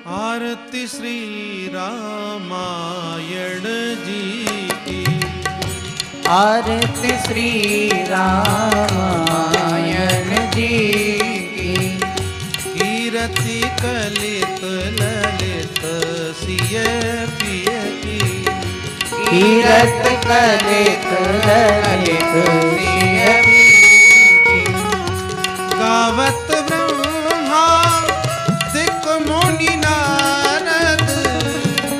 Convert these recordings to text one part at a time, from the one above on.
आरती श्री रामायण जी की। आरती श्री रामायण जी की। कीरति कलित ललित सिय पिय की। कीरत कलित ललित सिय पिय की। गावत ब्रह्मा दिक मुनि नारद।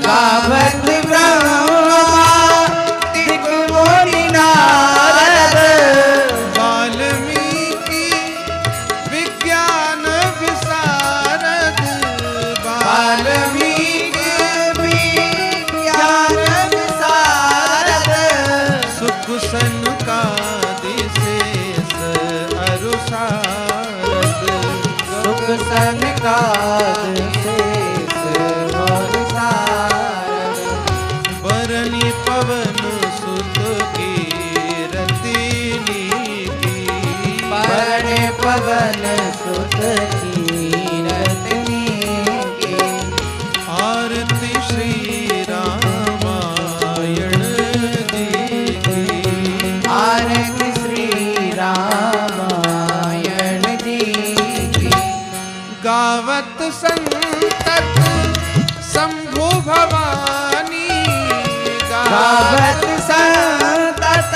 गावत ब्रह्मा दिक मुनि नारद। वाल्मीकि विज्ञान विशारद। वाल्मीकि विज्ञान विशारद। सुख सनकादिशेष अरु सारद। सुख सनकादिशेष अरु सारद। बरनी पवन सुत कीरति नीकी। बरने पवन सुत कीरति नीकी। आरती श्री रामायण जी की। आरती श्री रामायण जी की। गावत संतत शंभु भवानी। गावत संतत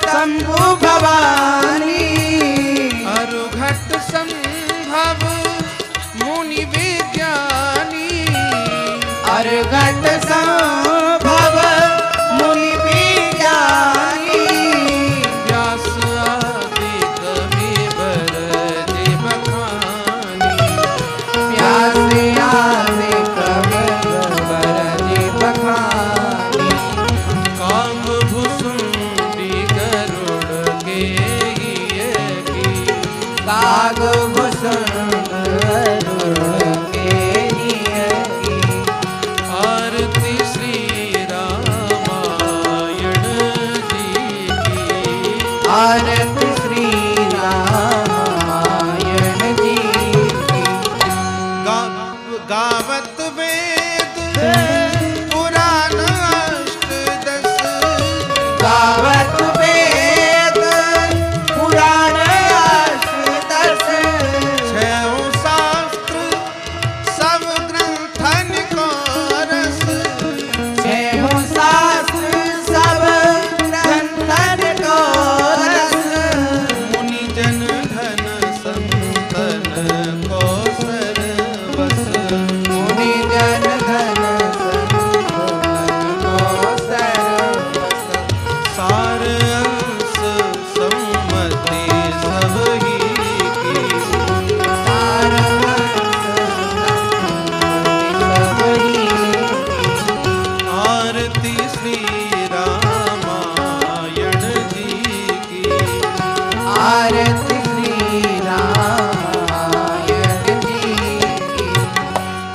शंभु भवानी। अरुघट संभव मुनि विज्ञानी। अर्घट संभव मुनि विज्ञानी। व्यास आदि कवि वरद बखानी। व्यास आदि कवि वरद बखानी। काम भुसुंडी गरुड़ के हिय की। काग भूषण गरुड़ के हिय की। आरती श्री रामायण जी की। आरती श्री रामायण जी की। गावत वेद पुराण अष्टदश। गावत वेद पुराण अष्टदश। छयों शास्त्र सब ग्रंथन को रस। छहों शास्त्र सब ग्रंथन को रस। मुनि जन धन संतन को सरवस। मुनि जन धन संतन को सरवस। सार अंश सम्मति सब ही की। सारवंश सब ही की। आरती श्री रामायण जी की। आरती श्री रामायण जी की।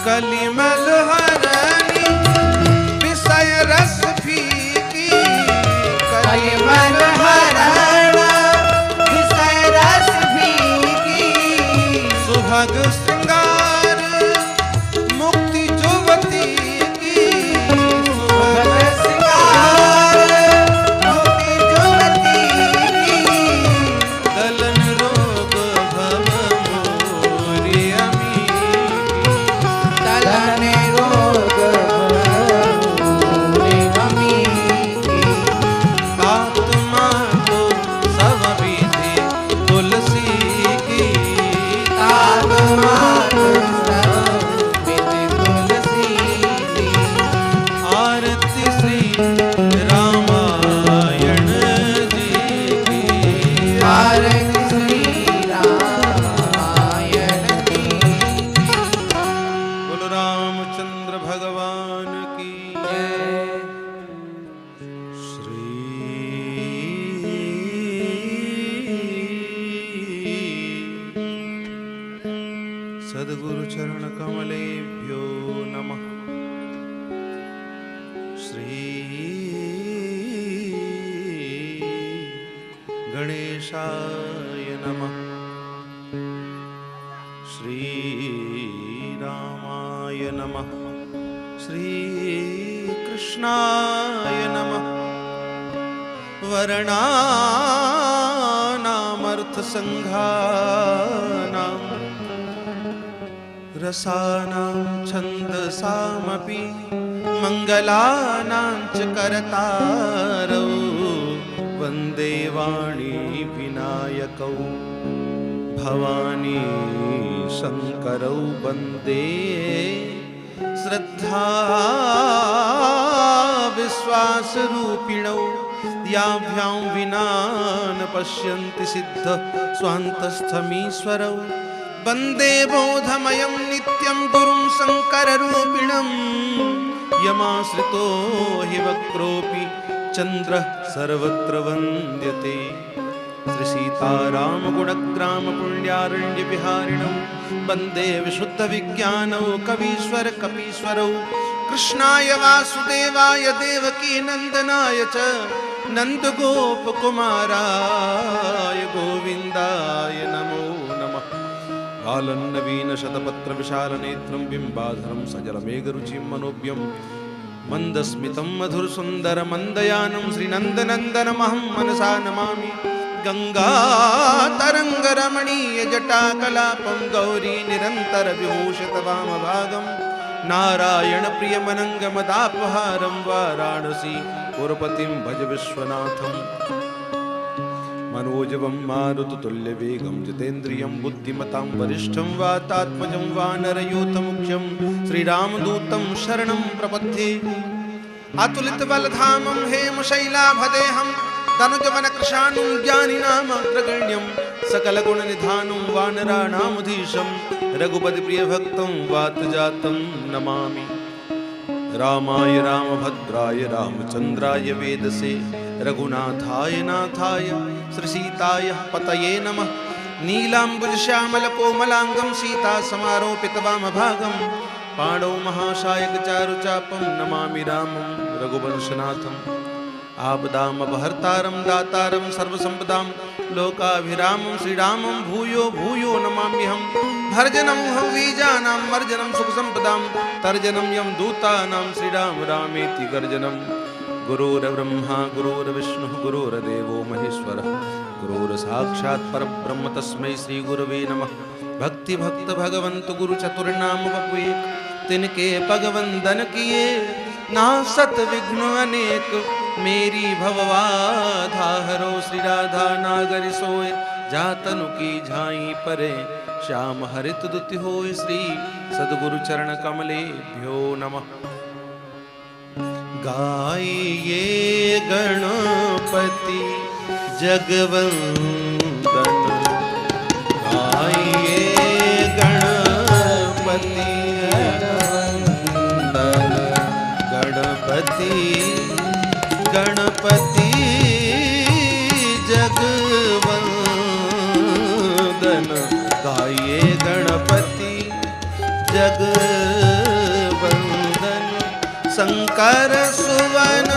कलिमल हरनी विषय रस फीकी। कलिमल हरण विषय रस फीकी। सुभग श्रृंगार मुक्ति जुवती की। भग सिंगार मुक्ति जुवती की। दलन रोग भव मोरि अमी की। दलन रोग भूरि अमी की। आत्मा को सब विधि तुलसी की। आत्मा सब विधि तुलसी की। आरती श्री रामायण जी की। आरती श्री रामायण जी की। बोलो रामचंद्र भगवान की जय। श्री सद्गुरु चरण कमलेभ्यो नमः। श्री गणेशाय नमः। श्री रामाय नमः श्रीकृष्णाय नमः वर्णानामर्थसङ्घानां रसानां छन्दसामपि मङ्गलानां च करतारौ वन्दे वाणी विनायकौ भवानी शङ्करौ वन्दे श्रद्धा विश्वासरूपिणौ याभ्यां विना न पश्यन्ति सिद्ध स्वान्तस्थमीश्वरौ वन्दे बोधमयं नित्यं गुरुं शङ्कररूपिणं यमाश्रितो हि वक्रोऽपि चन्द्रः सर्वत्र वन्द्यते श्री सीताराम गुणग्राम पुण्यारण्य विहारिणौ वन्दे विशुद्ध विज्ञानौ कवीश्वर कपीश्वरौ कृष्णाय वासुदेवाय देवकी नंदनाय च नन्दगोपकुमाराय गोविन्दाय नमो नमः आलन्नवीन शतपत्र विशालनेत्रं बिम्बाधरं सजलमेघरुचिं मनोज्ञं मन्दस्मितं मधुरसुन्दरमन्दयानं श्रीनन्दनन्दनमहं मनसा नमामि गङ्गातरङ्गरमणीयजटाकलापं गौरी निरन्तरविभूषितवामभागं नारायणप्रियमनङ्गमदापहारं वाराणसी पुरपतिं भज विश्वनाथं मनोजवं मारुततुल्यवेगं जितेन्द्रियं बुद्धिमतां वरिष्ठं वातात्मजं वानरयूथमुख्यं श्रीरामदूतं शरणं प्रपद्ये अतुलितबलधामं हेमशैलाभदेहं तनुजवनकृशानुं ज्ञानिनामग्रगण्यं सकलगुणनिधानं वानराणामधीशं रघुपतिप्रियभक्तं वातजातं नमामि रामाय रामभद्राय रामचन्द्राय वेदसे रघुनाथाय नाथाय श्रीसीताय पतये नमः नीलाम्बुजश्यामलकोमलाङ्गं सीतासमारोपितवामभागं पाणौ महाशायकचारुचापं नमामि रामं रघुवंशनाथम् आपदामपहर्तारं दातारं सर्वसम्पदां लोकाभिरामं श्रीरामं भूयो भूयो नमाम्यहं भर्जनं हवीजानां मर्जनं सुखसम्पदां तर्जनं यं दूतानां श्रीराम रामेति गर्जनं गुरुर्ब्रह्मा गुरुर्विष्णुः गुरुर्देवो महेश्वरः गुरुर्साक्षात् परब्रह्म तस्मै श्रीगुरवे नमः भक्ति भक्त भगवंत गुरु चतुर्नाम बपुए तिनके पगवंदन किए ना सत विघ्न अनेक मेरी भवबाधा हरो श्री राधा नागरि सोय जातनु की झाई परे श्याम हरित दुति होय श्री सद्गुरु चरण कमलेभ्यो नमः गाइए गणपति जगवंदन गाइए गणपति जगवंदन गणपति गणपति जगवंदन गाइए गणपति जगवंदन शंकर सुवन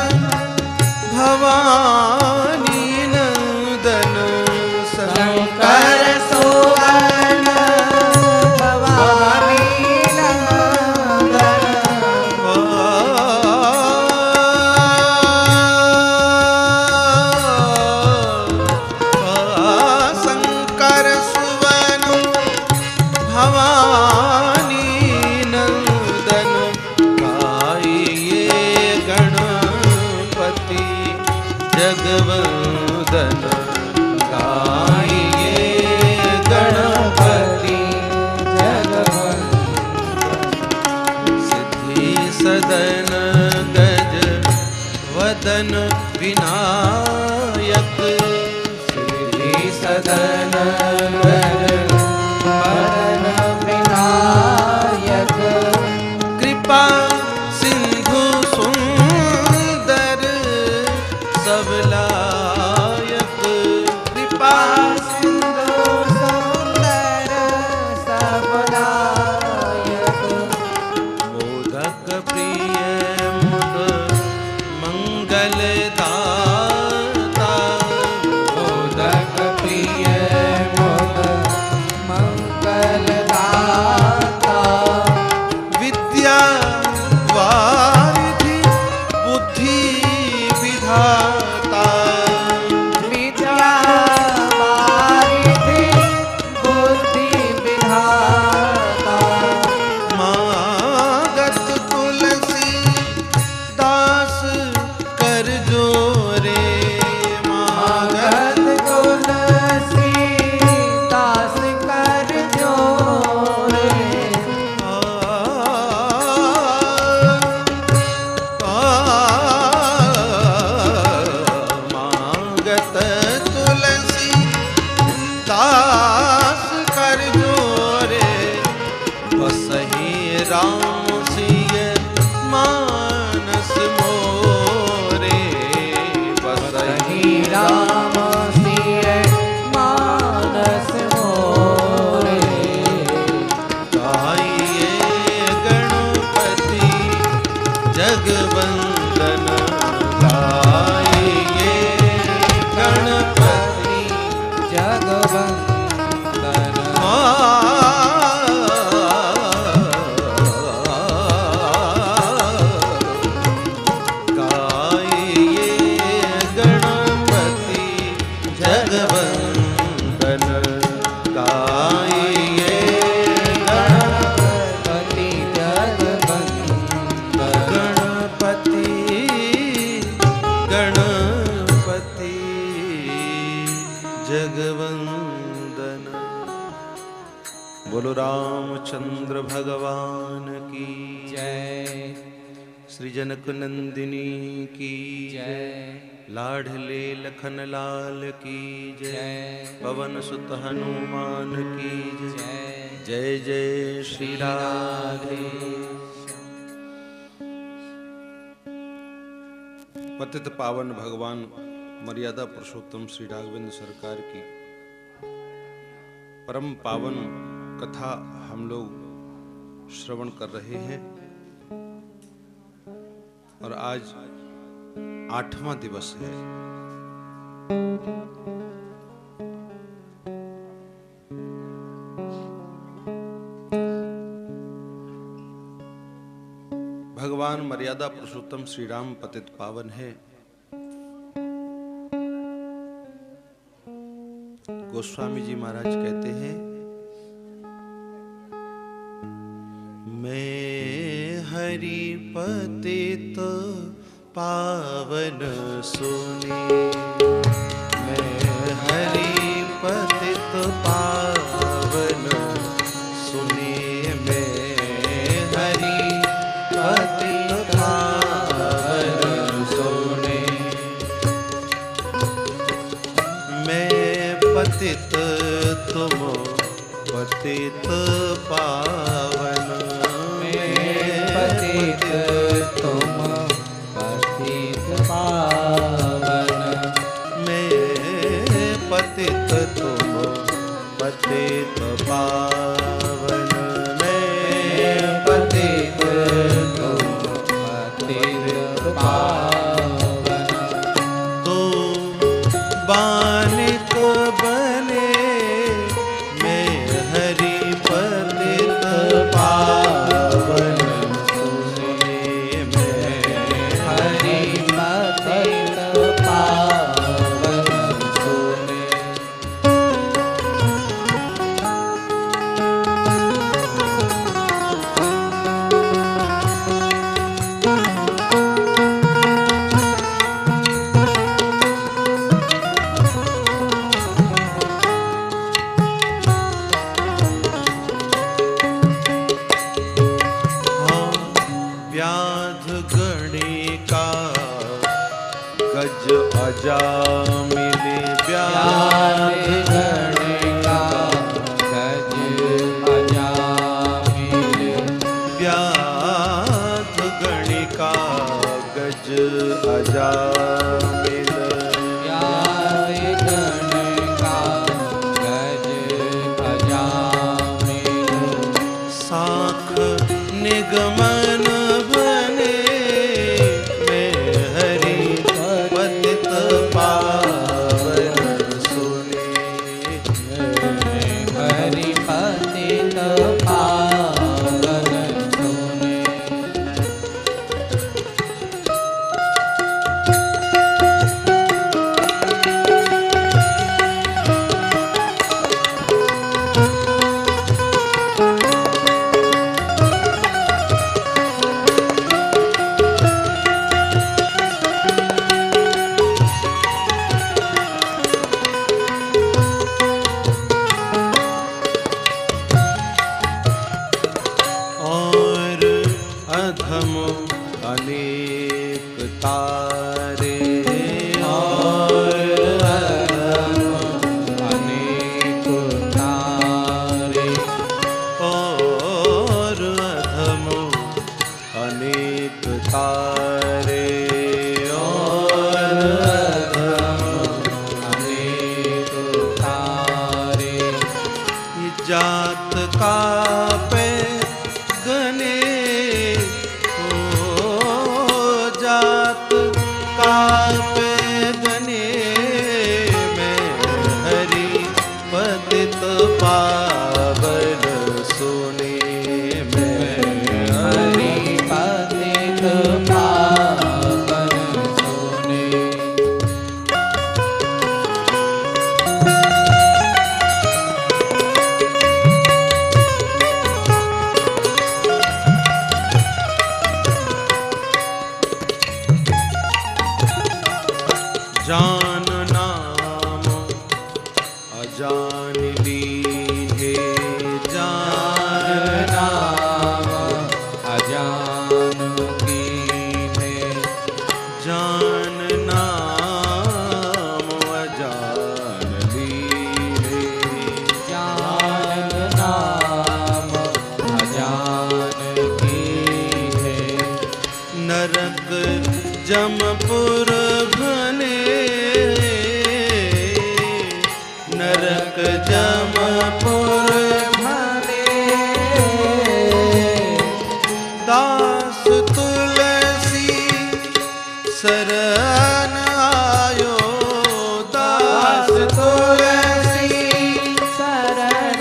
भवानी नंदन शंकर सुवन भवानी नंदन शंकर सुवन भवानी नंदन गाइए गणपति जगवंदन गाइए गणपति जगवंदन सिद्धि सदन गज वदन विनायक सिद्धि सदन गज वदन विनायक कृपा सिंधु सुंदर सबलायक कृपा सिंधु सुंदर सबलायक मोदक प्रिय मुद मंगलदाता मोदक प्रिय मुद जगवंदन जगवंदन। बोलो रामचंद्र भगवान की जय। श्री जनक नंदिनी की जय। लाडले लखन लाल की जय। पवन सुत हनुमान की जय। जय जय श्री राधे। पतित पावन भगवान मर्यादा पुरुषोत्तम श्री राघवेंद्र सरकार की परम पावन कथा हम लोग श्रवण कर रहे हैं और आज 8वां दिवस है। भगवान मर्यादा पुरुषोत्तम श्री राम पतित पावन है। गोस्वामी जी महाराज कहते हैं, मैं हरि पतित पावन सुने, मैं हरि पतित पावन सुने, मैं हरि पतित पावन सुने, मैं पतित तुम पतित पावन, मैं पतित तुम पतित पावन, मैं पतित तुम पतित पावन, मैं पतित तुम पतित पावन। तो बानिक बने, मैं हरि पतित पावन सुने, मैं हरि पतित पावन सुने। व्याध गणिका गज अजामिले, व्याध गणिका गज अजामिल, व्याध गणिका गज अजामिल, व्याध गणिका गज अजामिल, साख निगमन बने, मैं हरि पतित पावन सुने, हरि पतित पावन सुने। और अधम अनेक तारे, और अनेक तारे, और अधम अनेक तारे, और अनेक तारे, जात का पे गने, ओ जात का पे गने, मैं हरि पावन सुने मैं हरि पतित पावन सुने। जान नाम अजान लीन्हे जान नाम अजान कीन्हे। जान नाम अजान लीन्हे जान नाम अजान कीन्हे। नरक जमपुर भने नरक जमपुर भने दास तुलसी शरण आयो दास तुलसी शरण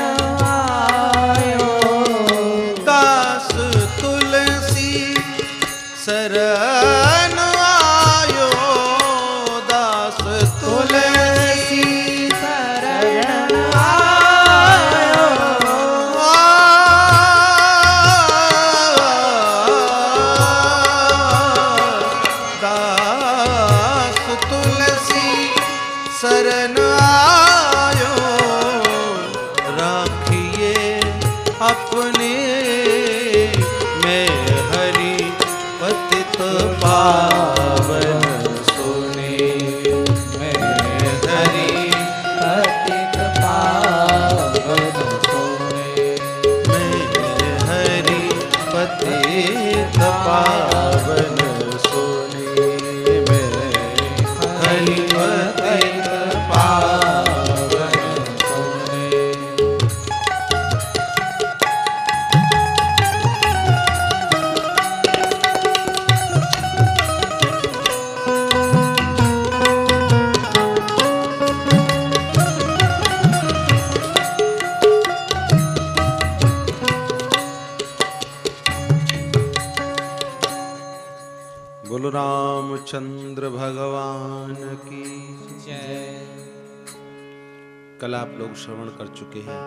आयो। दास तुलसी शरण आयो दास तुलसी शरण आयो। दास तुलसी शरण आयो राखिए अपने मैं हरि पतित पावन सुने मैं हरि पतित पावन सुने। मैं हरि पतित पावन सुने मैं हरि पतित पावन सुने। बोलो रामचंद्र भगवान की। जय। कल आप लोग श्रवण कर चुके हैं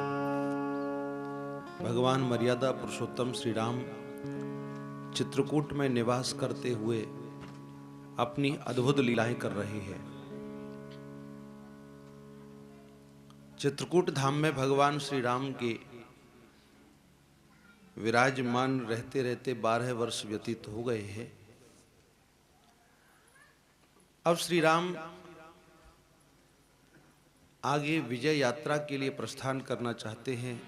भगवान मर्यादा पुरुषोत्तम श्री राम चित्रकूट में निवास करते हुए अपनी अद्भुत लीलाएं कर रहे हैं। चित्रकूट धाम में भगवान श्री राम के विराजमान रहते रहते 12 वर्ष व्यतीत हो गए हैं। अब श्री राम आगे विजय यात्रा के लिए प्रस्थान करना चाहते हैं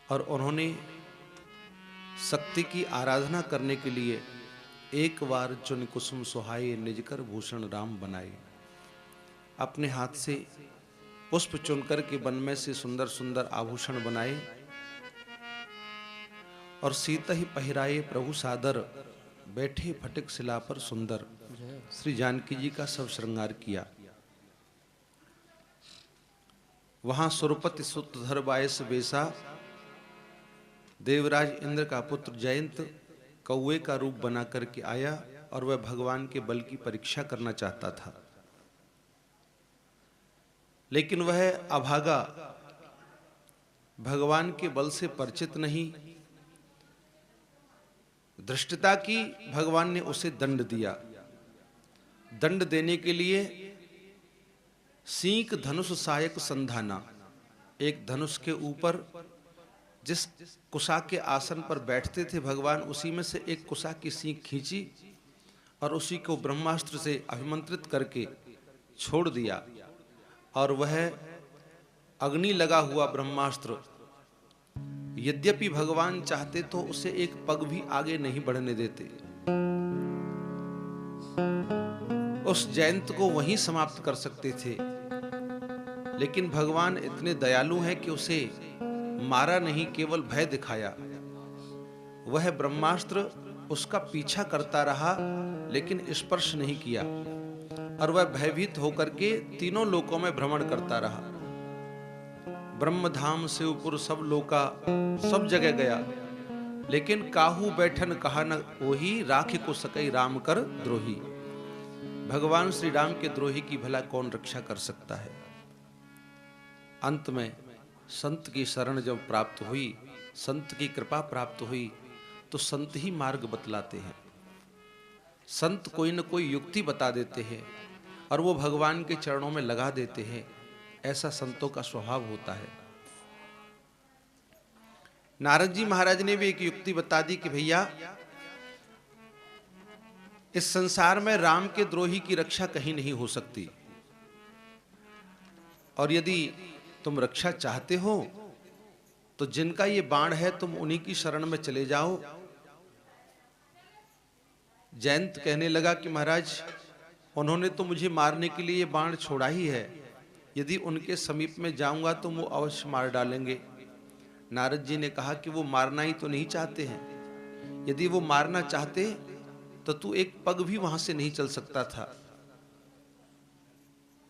और उन्होंने शक्ति की आराधना करने के लिए एक बार चुन कुसुम सुहाए निजकर भूषण राम बनाए। अपने हाथ से पुष्प चुनकर के वन में से सुंदर सुंदर आभूषण बनाए और सीता ही पहिराए प्रभु सादर बैठे फटिक शिला पर सुंदर श्री जानकी जी का सब श्रृंगार किया। वहां सुरपति सुत धर बायस बेसा देवराज इंद्र का पुत्र जयंत कौवे का रूप बना करके आया और वह भगवान के बल की परीक्षा करना चाहता था, लेकिन वह अभागा भगवान के बल से परिचित नहीं। धृष्टता की भगवान ने उसे दंड दिया। दंड देने के लिए सींक धनुष सहायक संधाना, एक धनुष के ऊपर जिस कुशा के आसन पर बैठते थे भगवान, उसी में से एक कुशा की सींक खींची और उसी को ब्रह्मास्त्र से अभिमंत्रित करके छोड़ दिया और वह अग्नि लगा हुआ ब्रह्मास्त्र यद्यपि भगवान चाहते तो उसे एक पग भी आगे नहीं बढ़ने देते, उस जयंत को वहीं समाप्त कर सकते थे, लेकिन भगवान इतने दयालु हैं कि उसे मारा नहीं, केवल भय दिखाया। वह ब्रह्मास्त्र उसका पीछा करता रहा लेकिन स्पर्श नहीं किया और वह भयभीत होकर के तीनों लोकों में भ्रमण करता रहा। ब्रह्मधाम से ऊपर सब लोका सब जगह गया, लेकिन काहू बैठन कहा न ओही, राखी को सकई राम कर द्रोही। भगवान श्री राम के द्रोही की भला कौन रक्षा कर सकता है। अंत में संत की शरण जब प्राप्त हुई, संत की कृपा प्राप्त हुई, तो संत ही मार्ग बतलाते हैं। संत कोई न कोई युक्ति बता देते हैं और वो भगवान के चरणों में लगा देते हैं। ऐसा संतों का स्वभाव होता है। नारद जी महाराज ने भी एक युक्ति बता दी कि भैया, इस संसार में राम के द्रोही की रक्षा कहीं नहीं हो सकती, और यदि तुम रक्षा चाहते हो तो जिनका ये बाण है तुम उन्हीं की शरण में चले जाओ। जयंत कहने लगा कि महाराज, उन्होंने तो मुझे मारने के लिए ये बाण छोड़ा ही है, यदि उनके समीप में जाऊंगा तो वो अवश्य मार डालेंगे। नारद जी ने कहा कि वो मारना ही तो नहीं चाहते हैं। यदि वो मारना चाहते तो तू एक पग भी वहां से नहीं चल सकता था।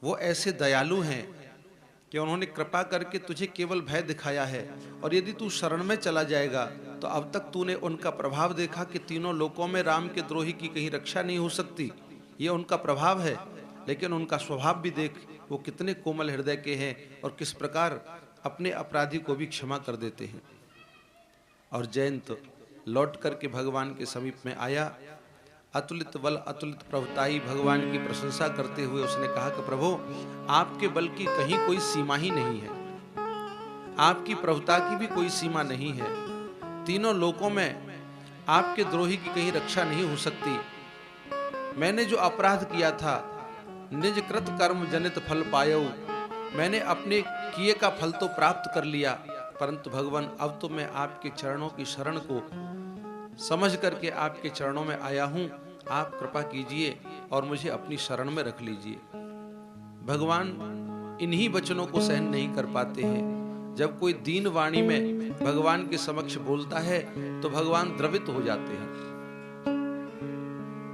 वो ऐसे दयालु हैं कि उन्होंने कृपा करके तुझे केवल भय दिखाया है, और यदि तू शरण में चला जाएगा तो अब तक तूने उनका प्रभाव देखा कि तीनों लोकों में राम के द्रोही की कहीं रक्षा नहीं हो सकती। ये उनका प्रभाव है, लेकिन उनका स्वभाव भी देख, वो कितने कोमल हृदय के हैं और किस प्रकार अपने अपराधी को भी क्षमा कर देते हैं। और जयंत लौट करके भगवान के समीप में आया। अतुलित बल अतुलित प्रभुताई भगवान की प्रशंसा करते हुए उसने कहा कि प्रभु, आपके बल की कहीं कोई सीमा ही नहीं है, आपकी प्रभुता की भी कोई सीमा नहीं है। तीनों लोकों में आपके द्रोही की कहीं रक्षा नहीं हो सकती। मैंने जो अपराध किया था, निज कृत कर्म जनित फल पायो, मैंने अपने किए का फल तो प्राप्त कर लिया, परंतु भगवान अब तो मैं आपके चरणों की शरण को समझ करके आपके चरणों में आया हूं। आप कृपा कीजिए और मुझे अपनी शरण में रख लीजिए। भगवान इन्हीं वचनों को सहन नहीं कर पाते हैं। जब कोई दीन वाणी में भगवान के समक्ष बोलता है तो भगवान द्रवित हो जाते हैं,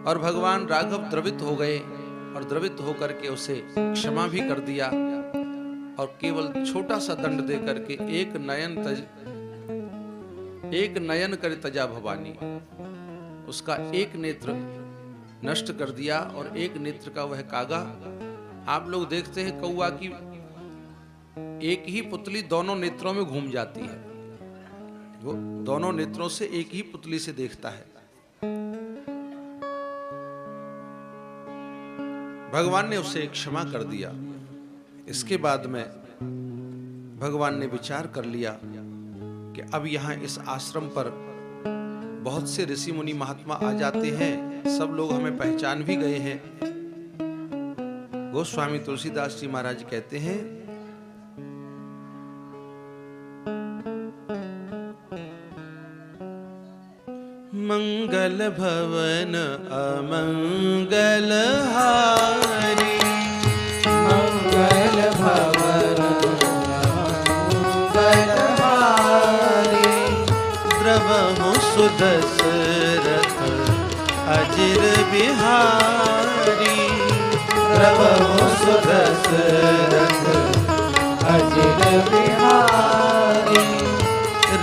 और भगवान राघव द्रवित हो गए और द्रवित होकर के उसे क्षमा भी कर दिया, और केवल छोटा सा दंड दे करके एक नयन कर तजा भवानी, उसका एक नेत्र नष्ट कर दिया और एक नेत्र का वह कागा। आप लोग देखते हैं कौआ की एक ही पुतली दोनों नेत्रों में घूम जाती है, वो दोनों नेत्रों से एक ही पुतली से देखता है। भगवान ने उसे क्षमा कर दिया। इसके बाद में भगवान ने विचार कर लिया कि अब यहाँ इस आश्रम पर बहुत से ऋषि मुनि महात्मा आ जाते हैं, सब लोग हमें पहचान भी गए हैं। गोस्वामी तुलसीदास जी महाराज कहते हैं, मंगल भवन अमंगल हारी, मंगल भवन मंगल हारी, द्रवहु सुदशरथ अजिर बिहारी, द्रवहु सुदशरथ अजिर बिहारी,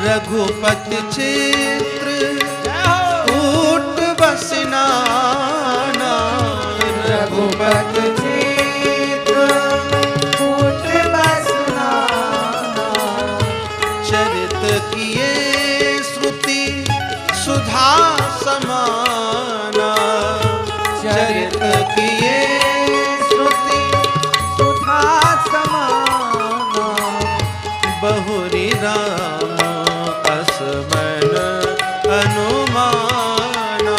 रघुपति चित्र कूट बसनाना, रघुपति चित्र कूट बसनाना, चरित किए श्रुति सुधा समाना, चरित किए श्रुति सुधा समाना, बहुरी राम असमन अनुमाना,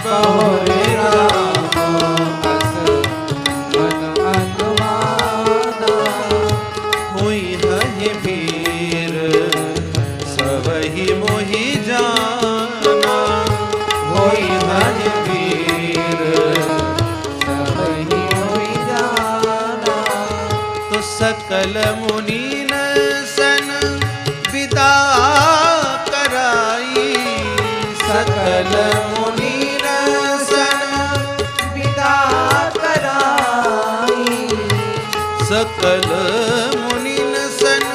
बहुरी राम असमन अनुमाना, हुई है वीर सबहि मोहि जाना, होई हरि वीर सबहि मोहि जाना, तो सकल मुनि सन विदा कराई, सकल मुनि सन विदा कराई, सकल मुनि सन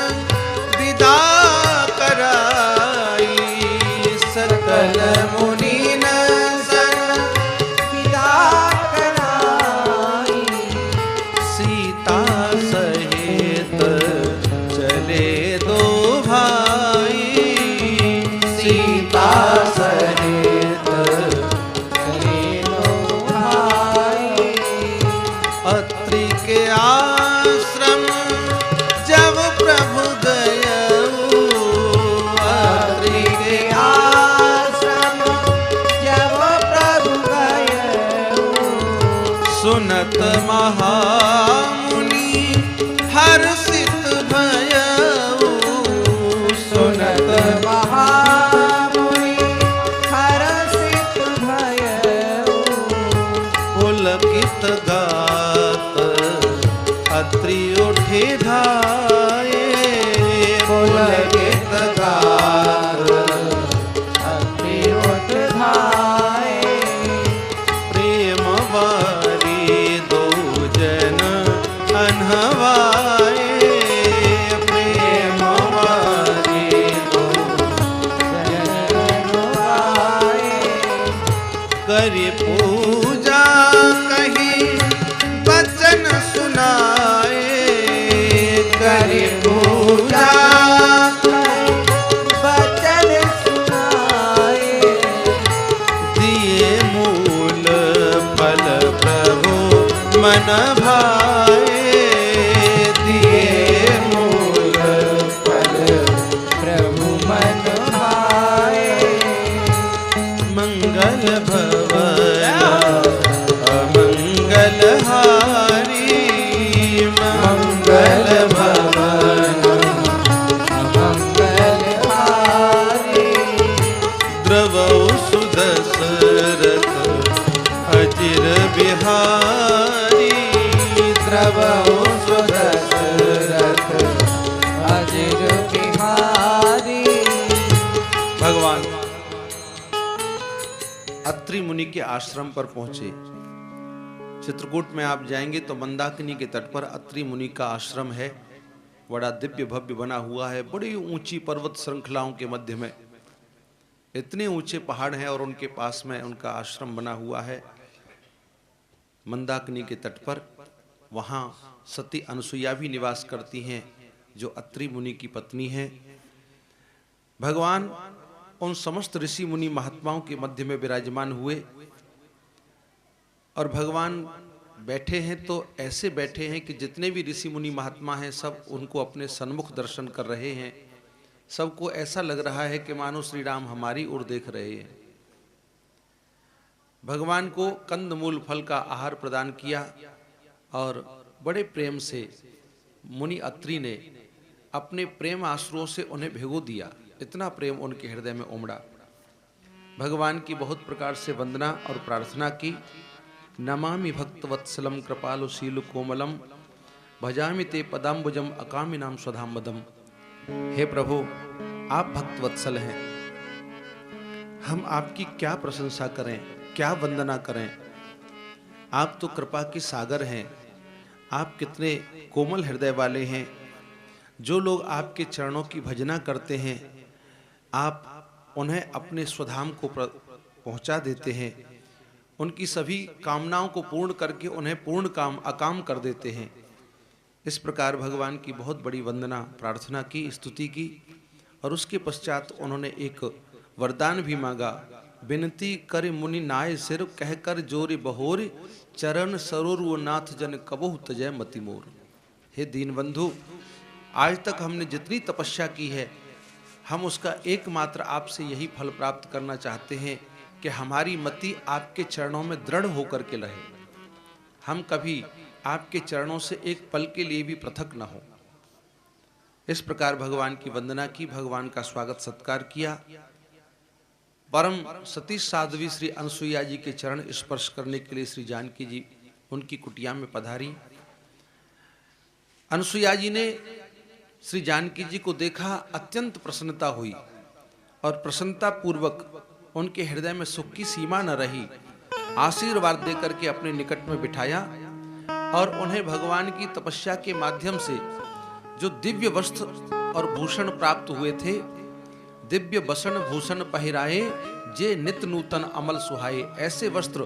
हे धाये पुलकित गार अग्नि उठ धाये प्रेम वारी दो जन अनहवाए प्रेम वारी दो जन अनहवाए करि पूजा कहीं बचन सुनाए करि पूजा बचन सुनाए दिए मूल फल प्रभु मन भाए दिए मूल फल प्रभु मन भाए मंगल भवन अमंगल हारी मंगल भवन अमंगल हारी द्रवौ सुदशरथ अजिर बिहारी द्रवौ सुदशरथ अजिर बिहारी। भगवान अत्रि मुनि के आश्रम पर पहुंचे। चित्रकूट में आप जाएंगे तो मंदाकिनी के तट पर अत्रि मुनि का आश्रम है। बड़ा दिव्य भव्य बना हुआ है, बड़ी ऊंची पर्वत श्रृंखलाओं के मध्य में इतने ऊंचे पहाड़ हैं और उनके पास में उनका आश्रम बना हुआ है मंदाकिनी के तट पर। वहाँ सती अनसुईया भी निवास करती हैं जो अत्रि मुनि की पत्नी हैं। भगवान उन समस्त ऋषि मुनि महात्माओं के मध्य में विराजमान हुए और भगवान बैठे हैं तो ऐसे बैठे हैं कि जितने भी ऋषि मुनि महात्मा हैं सब उनको अपने सन्मुख दर्शन कर रहे हैं। सबको ऐसा लग रहा है कि मानो श्री राम हमारी ओर देख रहे हैं। भगवान को कंदमूल फल का आहार प्रदान किया और बड़े प्रेम से मुनि अत्रि ने अपने प्रेम आश्रुओं से उन्हें भिगो दिया। इतना प्रेम उनके हृदय में उमड़ा। भगवान की बहुत प्रकार से वंदना और प्रार्थना की। नमामि भक्तवत्सलम कृपालु शील कोमलम भजामि ते पदाम्बुजम अकामिनाम स्वधाम्बदम। हे प्रभु, आप भक्तवत्सल हैं, हम आपकी क्या प्रशंसा करें, क्या वंदना करें। आप तो कृपा के सागर हैं, आप कितने कोमल हृदय वाले हैं। जो लोग आपके चरणों की भजना करते हैं आप उन्हें अपने स्वधाम को पहुंचा देते हैं। उनकी सभी कामनाओं को पूर्ण करके उन्हें पूर्ण काम अकाम कर देते हैं। इस प्रकार भगवान की बहुत बड़ी वंदना प्रार्थना की, स्तुति की और उसके पश्चात उन्होंने एक वरदान भी मांगा। विनती कर मुनि नाय सिर कह कर जोरि बहोर चरण सरोरु नाथ जन कबहु तजय मति मोर। हे दीनबंधु, आज तक हमने जितनी तपस्या की है हम उसका एकमात्र आपसे यही फल प्राप्त करना चाहते हैं कि हमारी मति आपके चरणों में दृढ़ होकर के रहे। हम कभी आपके चरणों से एक पल के लिए भी पृथक न हो। इस प्रकार भगवान की वंदना की, भगवान का स्वागत सत्कार किया। परम सती साध्वी श्री अनसुईया जी के चरण स्पर्श करने के लिए श्री जानकी जी उनकी कुटिया में पधारी। अनसुईया जी ने श्री जानकी जी को देखा, अत्यंत प्रसन्नता हुई और प्रसन्नता पूर्वक उनके हृदय में सुख की सीमा न रही। आशीर्वाद देकर के अपने निकट में बिठाया और उन्हें भगवान की तपस्या के माध्यम से जो दिव्य वस्त्र और भूषण प्राप्त हुए थे, दिव्य बसन भूषण पहिराए जे नित नूतन अमल सुहाए। ऐसे वस्त्र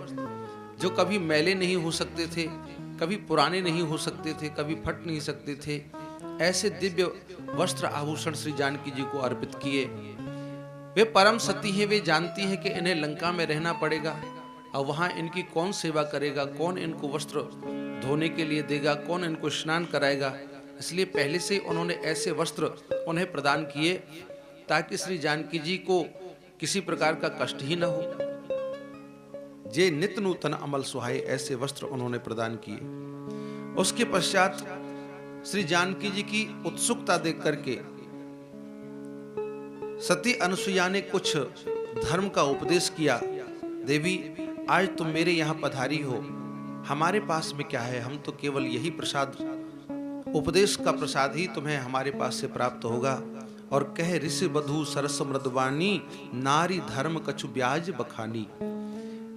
जो कभी मैले नहीं हो सकते थे, कभी पुराने नहीं हो सकते थे, कभी फट नहीं सकते थे, ऐसे दिव्य वस्त्र आभूषण श्री जानकी जी को अर्पित किए। वे परम सती हैं, वे जानती हैं कि इन्हें लंका में रहना पड़ेगा और वहाँ इनकी कौन सेवा करेगा, कौन इनको वस्त्र धोने के लिए देगा, कौन इनको स्नान कराएगा। इसलिए पहले से उन्होंने ऐसे वस्त्र उन्हें प्रदान किए ताकि श्री जानकी जी को किसी प्रकार का कष्ट ही न हो। जे नित नूतन अमल सुहाए, ऐसे वस्त्र उन्होंने प्रदान किए। उसके पश्चात श्री जानकी जी की उत्सुकता देख करके सती अनसुईया ने कुछ धर्म का उपदेश किया। देवी, आज तुम मेरे यहाँ पधारी हो, हमारे पास में क्या है, हम तो केवल यही प्रसाद उपदेश का प्रसाद ही तुम्हें हमारे पास से प्राप्त होगा। और कह ऋषि बधु सरस मृदवानी, नारी धर्म कछु ब्याज बखानी।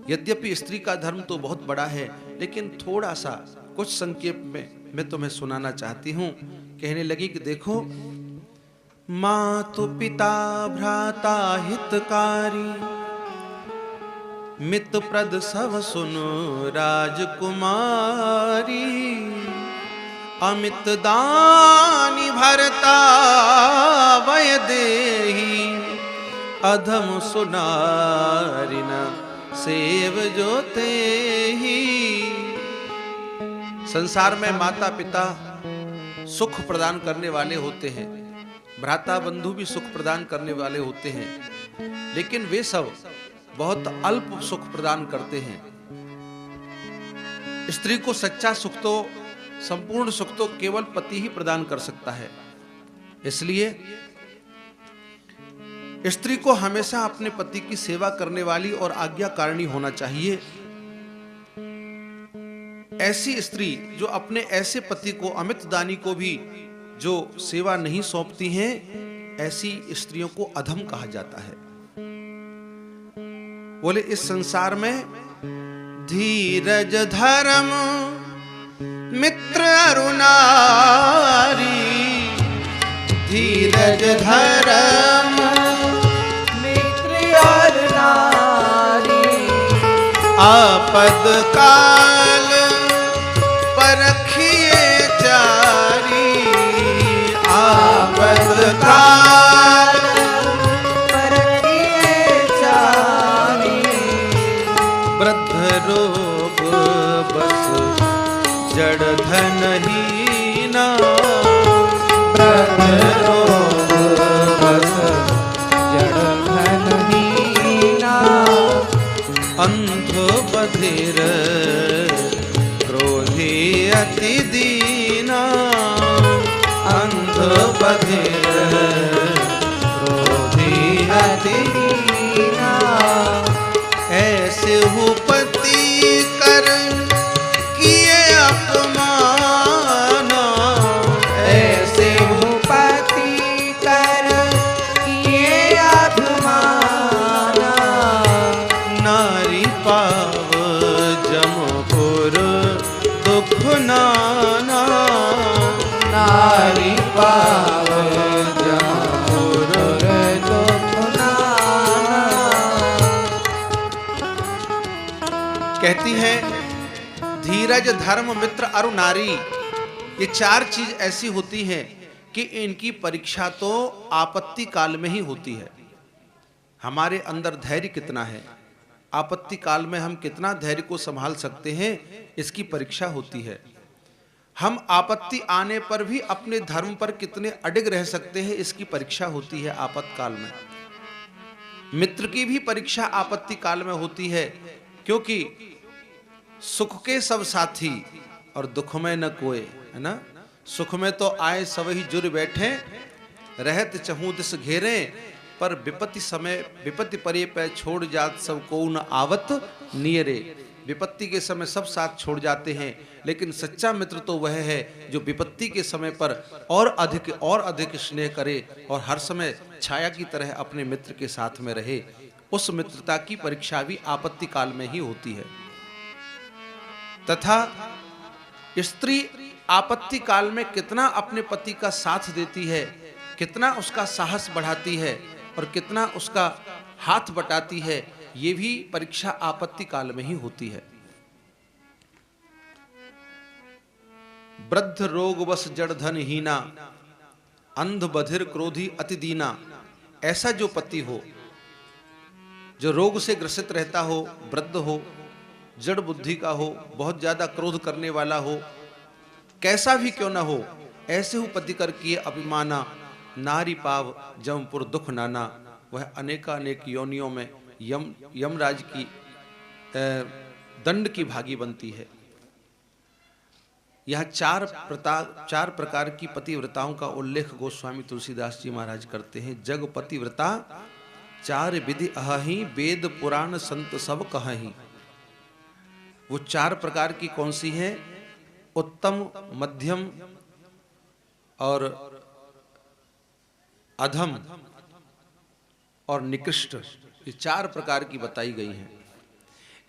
यद्यपि स्त्री का धर्म तो बहुत बड़ा है, लेकिन थोड़ा सा कुछ संक्षेप में मैं तुम्हें सुनाना चाहती हूँ। कहने लगी कि देखो, मातु पिता भ्राता हितकारी, मित प्रद सब सुन राजकुमारी। अमित दानी भरता वय देही, अधम सुनारिन सेव जो तेहि। संसार में माता पिता सुख प्रदान करने वाले होते हैं, भ्राता बंधु भी सुख प्रदान करने वाले होते हैं, लेकिन वे सब बहुत अल्प सुख प्रदान करते हैं। स्त्री को सच्चा सुख तो, संपूर्ण सुख तो केवल पति ही प्रदान कर सकता है। इसलिए स्त्री को हमेशा अपने पति की सेवा करने वाली और आज्ञाकारिणी होना चाहिए। ऐसी स्त्री जो अपने ऐसे पति को, अमित दानी को भी जो सेवा नहीं सौंपती हैं, ऐसी स्त्रियों को अधम कहा जाता है। बोले इस संसार में धीरज धर्म मित्र अरुणारी, धीरज धर्म मित्र अरुणारी। आपद काल परखिए चारी, आपद काल परखिए चारी। वृद्ध रोग बस जड़ धन हीना, वृद्ध रोग बस जड़ धन हीना। अंध बधिर क्रोधी अति दीना, अंध बधिर क्रोधी अति दीना। ऐसे हो पति कर किए अपमान, ऐसे हो पति कर किए अपमान। नारी पाव जमपुर दुख नाना, नारी पाव जमपुर दुख नाना। कहती है धीरज धर्म मित्र अरु नारी, ये चार चीज ऐसी होती हैं कि इनकी परीक्षा तो आपत्ति काल में ही होती है। हमारे अंदर धैर्य कितना है, आपत्ति काल में हम कितना धैर्य को संभाल सकते हैं, इसकी परीक्षा होती है। हम आपत्ति आने पर भी अपने धर्म पर कितने अडिग रह सकते हैं, इसकी परीक्षा होती है आपातकाल में। मित्र की भी परीक्षा आपत्ति काल में होती है, क्योंकि सुख के सब साथी और दुख में न कोई, है ना। सुख में तो आए सब ही जुर बैठे, रहत चहूं दिस घेरे, पर विपत्ति समय विपत्ति परे पे छोड़ जात सब को न आवत नियरे। विपत्ति के समय सब साथ छोड़ जाते हैं, लेकिन सच्चा मित्र तो वह है जो विपत्ति के समय पर और अधिक स्नेह करे और हर समय छाया की तरह अपने मित्र के साथ में रहे। उस मित्रता की परीक्षा भी आपत्ति काल में ही होती है। तथा स्त्री आपत्ति काल में कितना अपने पति का साथ देती है, कितना उसका साहस बढ़ाती है और कितना उसका हाथ बटाती है, ये भी परीक्षा आपत्ति काल में ही होती है। वृद्ध रोग बस जड़ धन हीना, अंध बधिर क्रोधी अति दीना। ऐसा जो पति हो जो रोग से ग्रसित रहता हो, वृद्ध हो, जड़ बुद्धि का हो, बहुत ज्यादा क्रोध करने वाला हो, कैसा भी क्यों ना हो, ऐसे हो पति कर किए अभिमाना, नारी पाव जमपुर दुख नाना। वह अनेकानेक योनियों में यमराज की दंड की भागी बनती है। यह चार प्रकार की पतिव्रताओं का उल्लेख गोस्वामी तुलसीदास जी महाराज करते हैं। जग पतिव्रता चार विधि अहि, वेद पुराण संत सब कहि। वो चार प्रकार की कौन सी है? उत्तम, मध्यम, और अधम और निकृष्ट, ये 4 प्रकार की बताई गई हैं।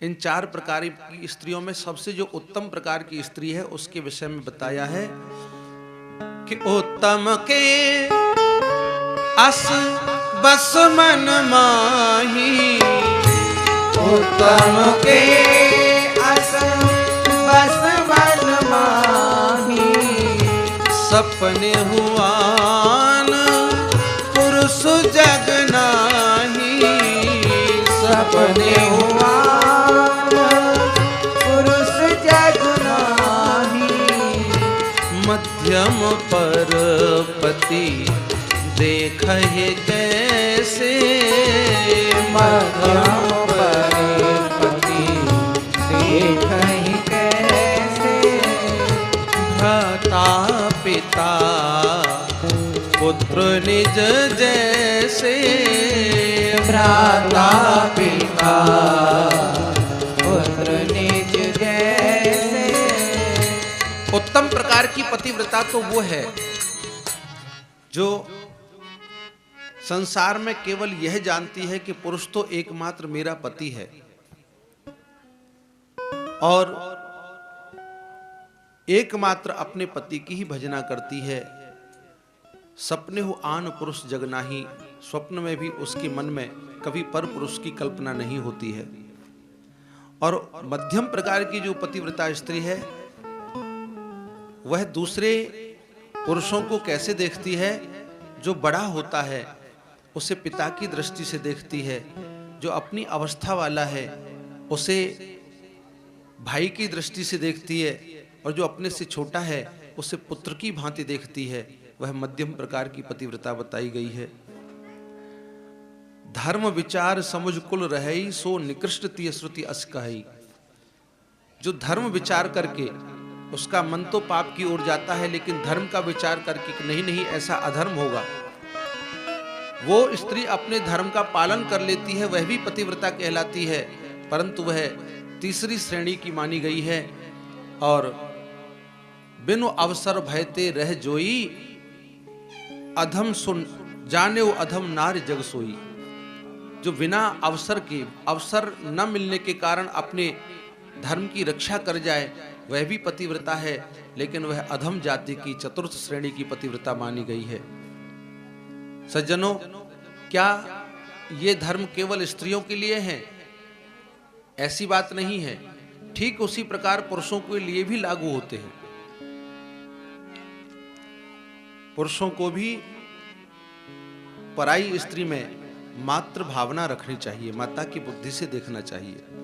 इन 4 प्रकार की स्त्रियों में सबसे जो उत्तम प्रकार की स्त्री है उसके विषय में बताया है कि उत्तम के अस बस मन माही, उत्तम के अस बस मन माही, सपने हुआन पुरुष जग नाही, सपने हुआ पुरुष जग नाही, मध्यम पर पति देखहि कैसे, मध्यम पति देखहि कैसे, भ्राता पिता पुत्र निज जैसे, भ्राता पिता पुत्र निज जैसे। उत्तम प्रकार की पतिव्रता तो वो है जो संसार में केवल यह जानती है कि पुरुष तो एकमात्र मेरा पति है और एकमात्र अपने पति की ही भजना करती है। सपने हो आन पुरुष जग नाही, स्वप्न में भी उसके मन में कभी पर पुरुष की कल्पना नहीं होती है। और मध्यम प्रकार की जो पतिव्रता स्त्री है वह दूसरे पुरुषों को कैसे देखती है? जो बड़ा होता है उसे पिता की दृष्टि से देखती है, जो अपनी अवस्था वाला है उसे भाई की दृष्टि से देखती है, और जो अपने से छोटा है उसे पुत्र की भांति देखती है। वह मध्यम प्रकार की पतिव्रता बताई गई है। धर्म विचार समुझ कुल रहई, सो निकृष्ट तिय श्रुति अस कहई। जो धर्म विचार करके, उसका मन तो पाप की ओर जाता है लेकिन धर्म का विचार करके कि नहीं नहीं ऐसा अधर्म होगा, वो स्त्री अपने धर्म का पालन कर लेती है, वह भी पतिव्रता कहलाती है, परंतु वह तीसरी श्रेणी की मानी गई है। और बिनु अवसर भयते रह जोई, अधम सुन जाने वो अधम नार जग सोई। जो बिना अवसर के, अवसर न मिलने के कारण अपने धर्म की रक्षा कर जाए, वह भी पतिव्रता है, लेकिन वह अधम जाति की चतुर्थ श्रेणी की पतिव्रता मानी गई है। सज्जनों, क्या ये धर्म केवल स्त्रियों के लिए है? ऐसी बात नहीं है। ठीक उसी प्रकार पुरुषों के लिए भी लागू होते हैं। पुरुषों को भी पराई स्त्री में मातृ भावना रखनी चाहिए, माता की बुद्धि से देखना चाहिए।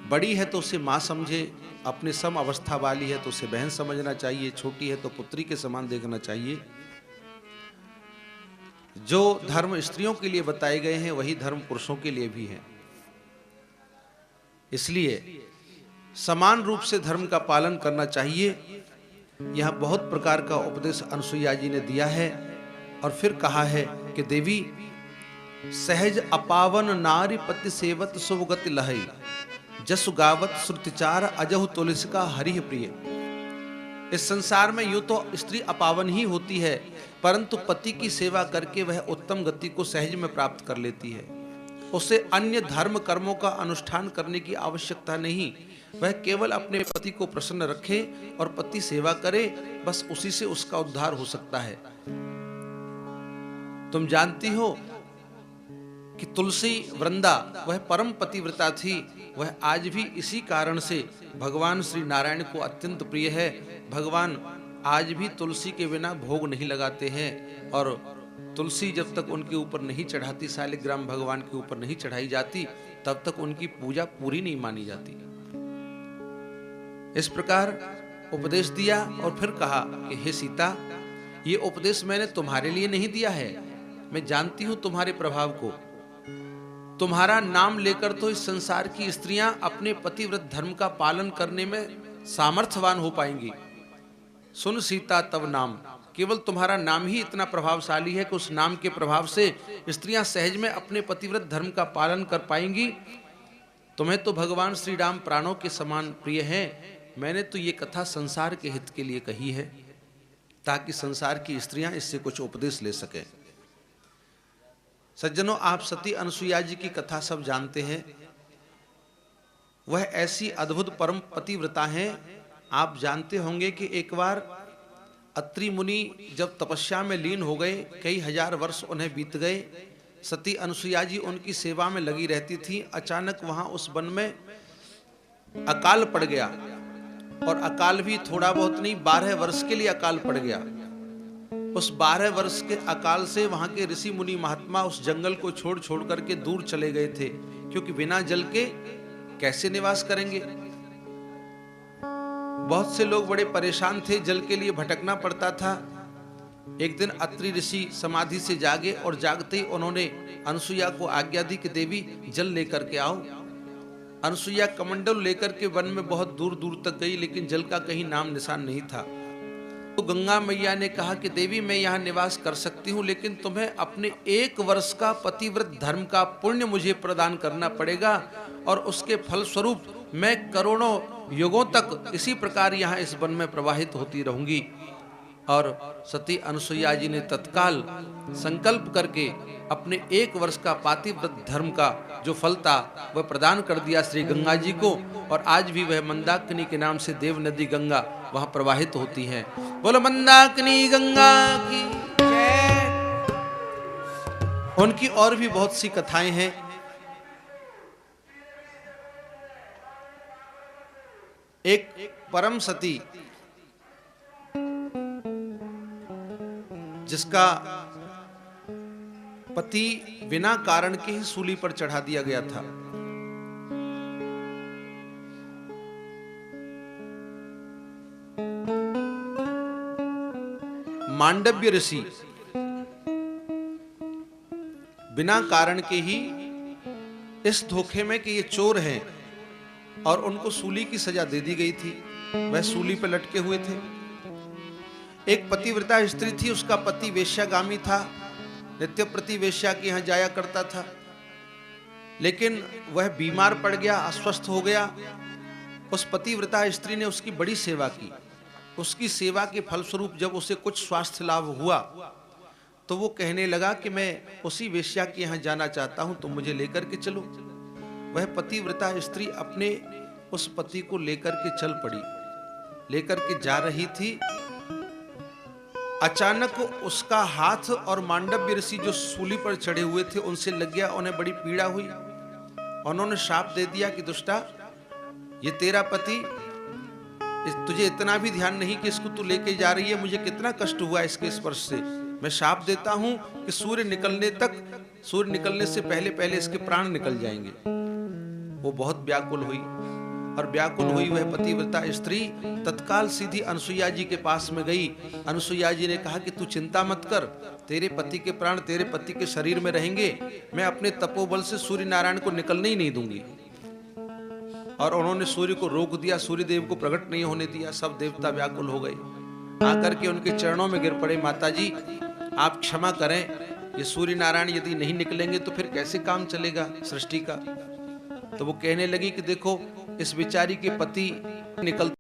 बड़ी है तो उसे मां समझे, अपने सम अवस्था वाली है तो उसे बहन समझना चाहिए, छोटी है तो पुत्री के समान देखना चाहिए। जो धर्म स्त्रियों के लिए बताए गए हैं वही धर्म पुरुषों के लिए भी हैं। इसलिए समान रूप से धर्म का पालन करना चाहिए। यहां बहुत प्रकार का उपदेश अनुसुईया जी ने दिया है और फिर कहा है कि देवी सहज अपावन नारी पति सेवत सुभगति लहई, जसु गावत श्रुतिचार अजहु तुलसिका हरि प्रिय। इस संसार में यूं तो स्त्री अपावन ही होती है, परंतु पति की सेवा करके वह उत्तम गति को सहज में प्राप्त कर लेती है। उसे अन्य धर्म कर्मों का अनुष्ठान करने की आवश्यकता नहीं। वह केवल अपने पति को प्रसन्न रखे और पति सेवा करे, बस उसी से उसका उद्धार हो सकता है। तुम जानती हो कि तुलसी वृंदा वह परम पतिव्रता थी। वह आज भी इसी कारण से भगवान श्री नारायण को अत्यंत प्रिय है। भगवान आज भी तुलसी के बिना भोग नहीं लगाते हैं, और तुलसी जब तक उनके ऊपर नहीं चढ़ाती, शालिग्राम भगवान के ऊपर नहीं चढ़ाई जाती, तब तक उनकी पूजा पूरी नहीं मानी जाती। इस प्रकार उपदेश दिया और फिर कहा कि हे सीता, ये उपदेश मैंने तुम्हारे लिए नहीं दिया है। मैं जानती हूं तुम्हारे प्रभाव को। तुम्हारा नाम लेकर तो इस संसार की स्त्रियां अपने पतिव्रत धर्म का पालन करने में सामर्थ्यवान हो पाएंगी। सुन सीता तब नाम, केवल तुम्हारा नाम ही इतना प्रभावशाली है कि उस नाम के प्रभाव से स्त्रियां सहज में अपने पतिव्रत धर्म का पालन कर पाएंगी। तुम्हें तो भगवान श्री राम प्राणों के समान प्रिय हैं। मैंने तो ये कथा संसार के हित के लिए कही है। ताकि संसार की स्त्रियां इससे कुछ उपदेश ले सकें। सज्जनों, आप सती अनुसुईया जी की कथा सब जानते हैं। वह ऐसी अद्भुत परम पतिव्रता हैं। आप जानते होंगे कि एक बार अत्रि मुनि जब तपस्या में लीन हो गए, कई हजार वर्ष उन्हें बीत गए, सती अनुसुईया जी उनकी सेवा में लगी रहती थी। अचानक वहां उस वन में अकाल पड़ गया, और अकाल भी थोड़ा बहुत नहीं, 12 वर्ष के लिए अकाल पड़ गया। उस 12 वर्ष के अकाल से वहां के ऋषि मुनि महात्मा उस जंगल को छोड़ छोड़ करके दूर चले गए थे, क्योंकि बिना जल के कैसे निवास करेंगे। बहुत से लोग बड़े परेशान थे, जल के लिए भटकना पड़ता था। एक दिन अत्रि ऋषि समाधि से जागे, और जागते ही उन्होंने अनुसुईया को आज्ञा दी कि देवी जल लेकर के आओ। अनुसुईया कमंडल लेकर के वन में बहुत दूर दूर तक गई, लेकिन जल का कहीं नाम निशान नहीं था। तो गंगा मैया ने कहा कि देवी मैं यहाँ निवास कर सकती हूँ, लेकिन तुम्हें अपने 1 वर्ष का पतिव्रत धर्म का पुण्य मुझे प्रदान करना पड़ेगा, और उसके फल स्वरूप मैं करोड़ों युगों तक इसी प्रकार यहाँ इस वन में प्रवाहित होती रहूंगी। और सती अनुसुईया जी ने तत्काल संकल्प करके अपने 1 वर्ष का पातिव्रत धर्म का जो फल था वह प्रदान कर दिया श्री गंगा जी को, और आज भी वह मंदाकिनी के नाम से देव नदी गंगा वहां प्रवाहित होती है। बोलो मंदाकिनी गंगा की जय। उनकी और भी बहुत सी कथाएं हैं। एक परम सती जिसका पति बिना कारण के ही सूली पर चढ़ा दिया गया था। मांडव्य ऋषि बिना कारण के ही इस धोखे में कि ये चोर हैं, और उनको सूली की सजा दे दी गई थी। वह सूली पर लटके हुए थे। एक पतिव्रता स्त्री थी, उसका पति वेश्यागामी था, नित्य प्रति वेश्या के यहां जाया करता था, लेकिन वह बीमार पड़ गया, अस्वस्थ हो गया। उस पतिव्रता स्त्री ने उसकी बड़ी सेवा की। उसकी सेवा के फलस्वरूप जब उसे कुछ स्वास्थ्य लाभ हुआ, तो वो कहने लगा कि मैं उसी वेश्या के यहां जाना चाहता हूं, तुम मुझे लेकर के चलो। वह पतिव्रता स्त्री अपने उस पति को लेकर के चल पड़ी। लेकर के जा रही थी, अचानक उसका हाथ और मांडव्य ऋषि जो सूली पर चढ़े हुए थे उनसे लग गया। उन्हें बड़ी पीड़ा हुई। उन्होंने शाप दे दिया कि दुष्टा, ये तेरा पति, तुझे इतना भी ध्यान नहीं कि इसको तू लेके जा रही है, मुझे कितना कष्ट हुआ इसके स्पर्श से। मैं शाप देता हूं कि सूर्य निकलने से पहले पहले इसके प्राण निकल जाएंगे। वो बहुत व्याकुल हुई, और व्याकुल हुई वह पतिव्रता स्त्री तत्काल सीधी अनुसुईया जी के पास में गई। अनुसुईया जी ने कहा कि तू चिंता मत कर, तेरे पति के प्राण तेरे पति के शरीर में रहेंगे। मैं अपने तपोबल से सूर्य नारायण को निकलने ही नहीं दूंगी। और उन्होंने सूर्य को रोक दिया, सूर्य देव को प्रकट नहीं होने दिया। सब देवता व्याकुल हो गए, आकर के उनके चरणों में गिर पड़े। माता जी आप क्षमा करें, ये सूर्य नारायण यदि नहीं निकलेंगे तो फिर कैसे काम चलेगा सृष्टि का। तो वो कहने लगी कि देखो, इस बेचारी के पति निकल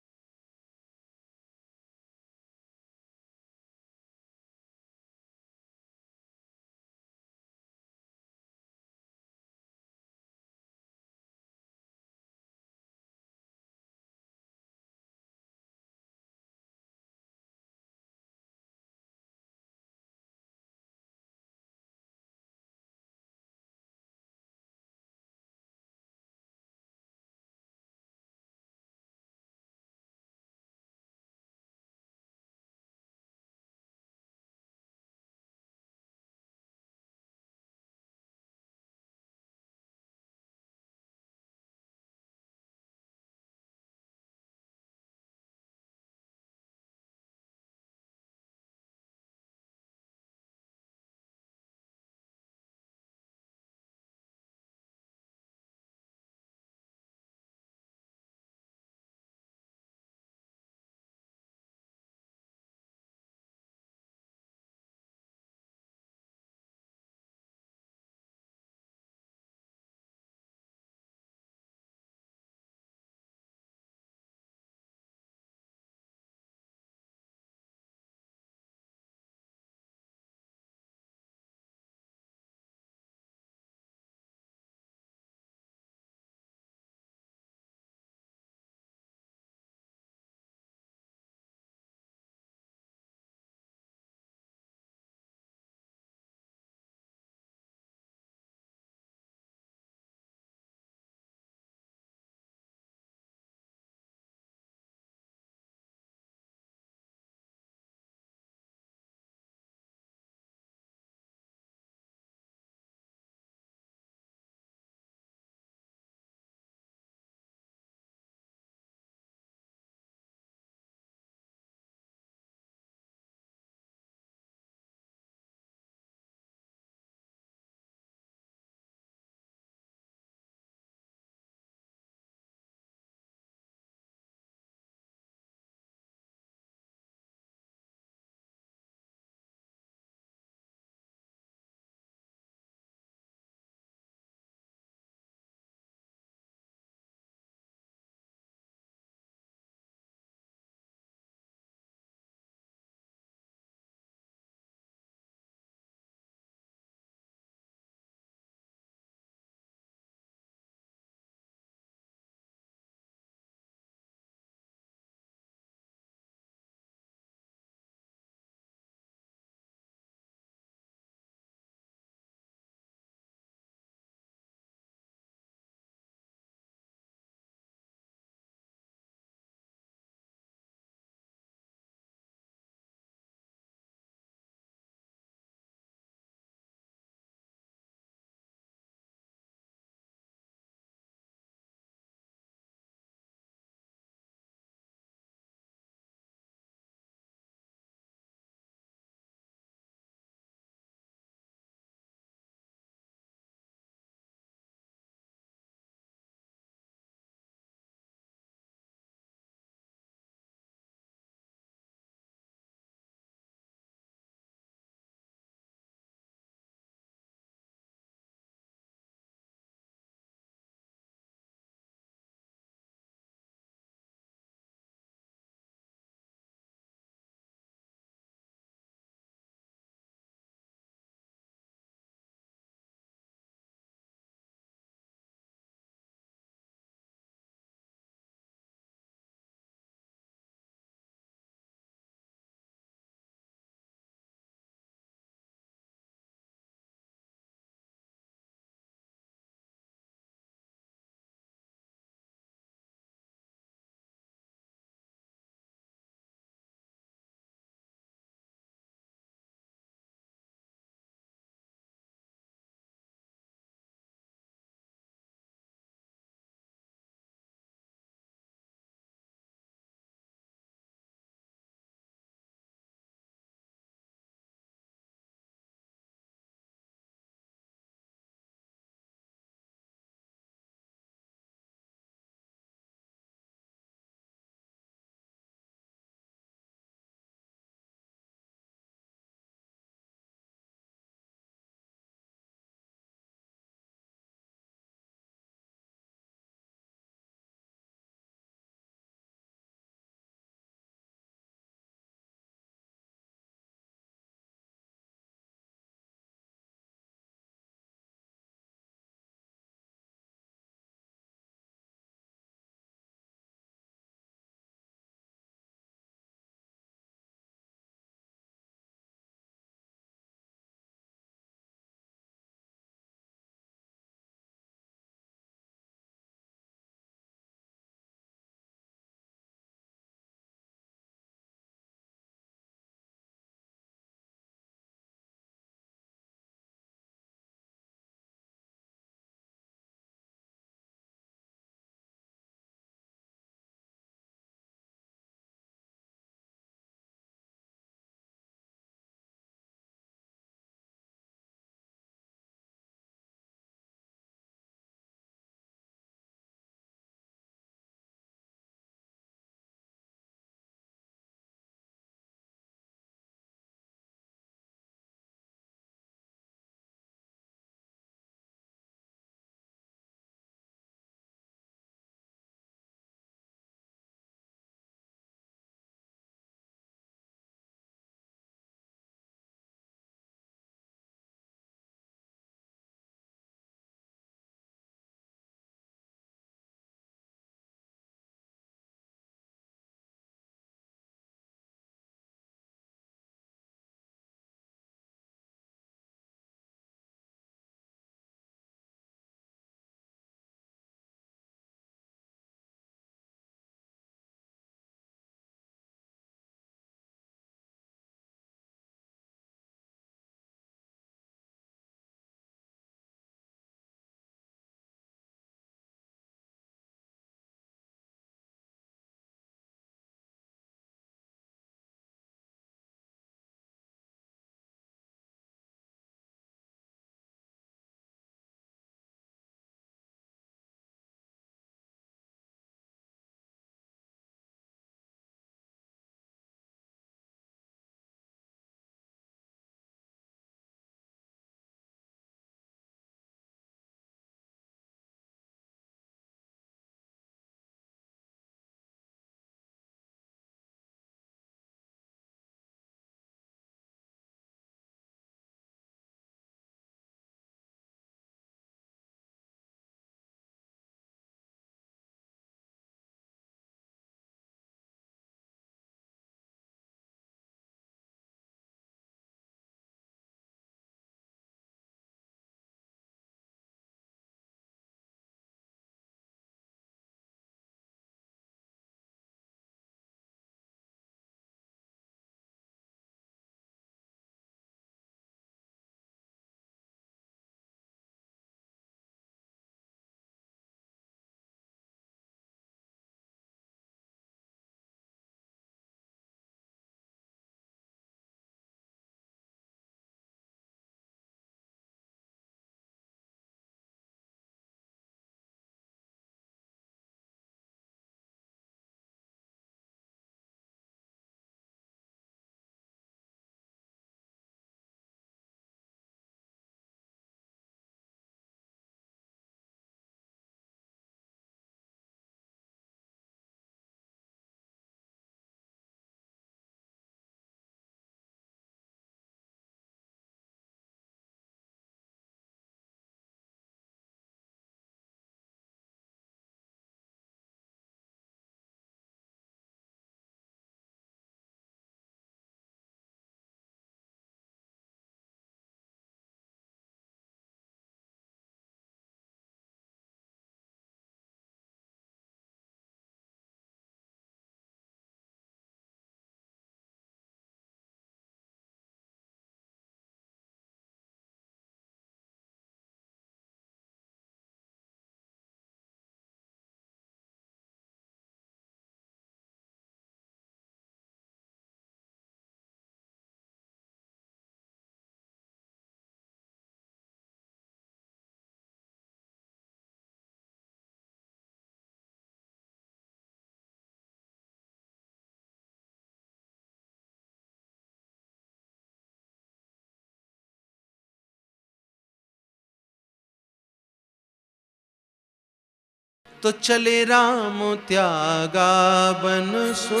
तो चले राम त्यागा बन सो।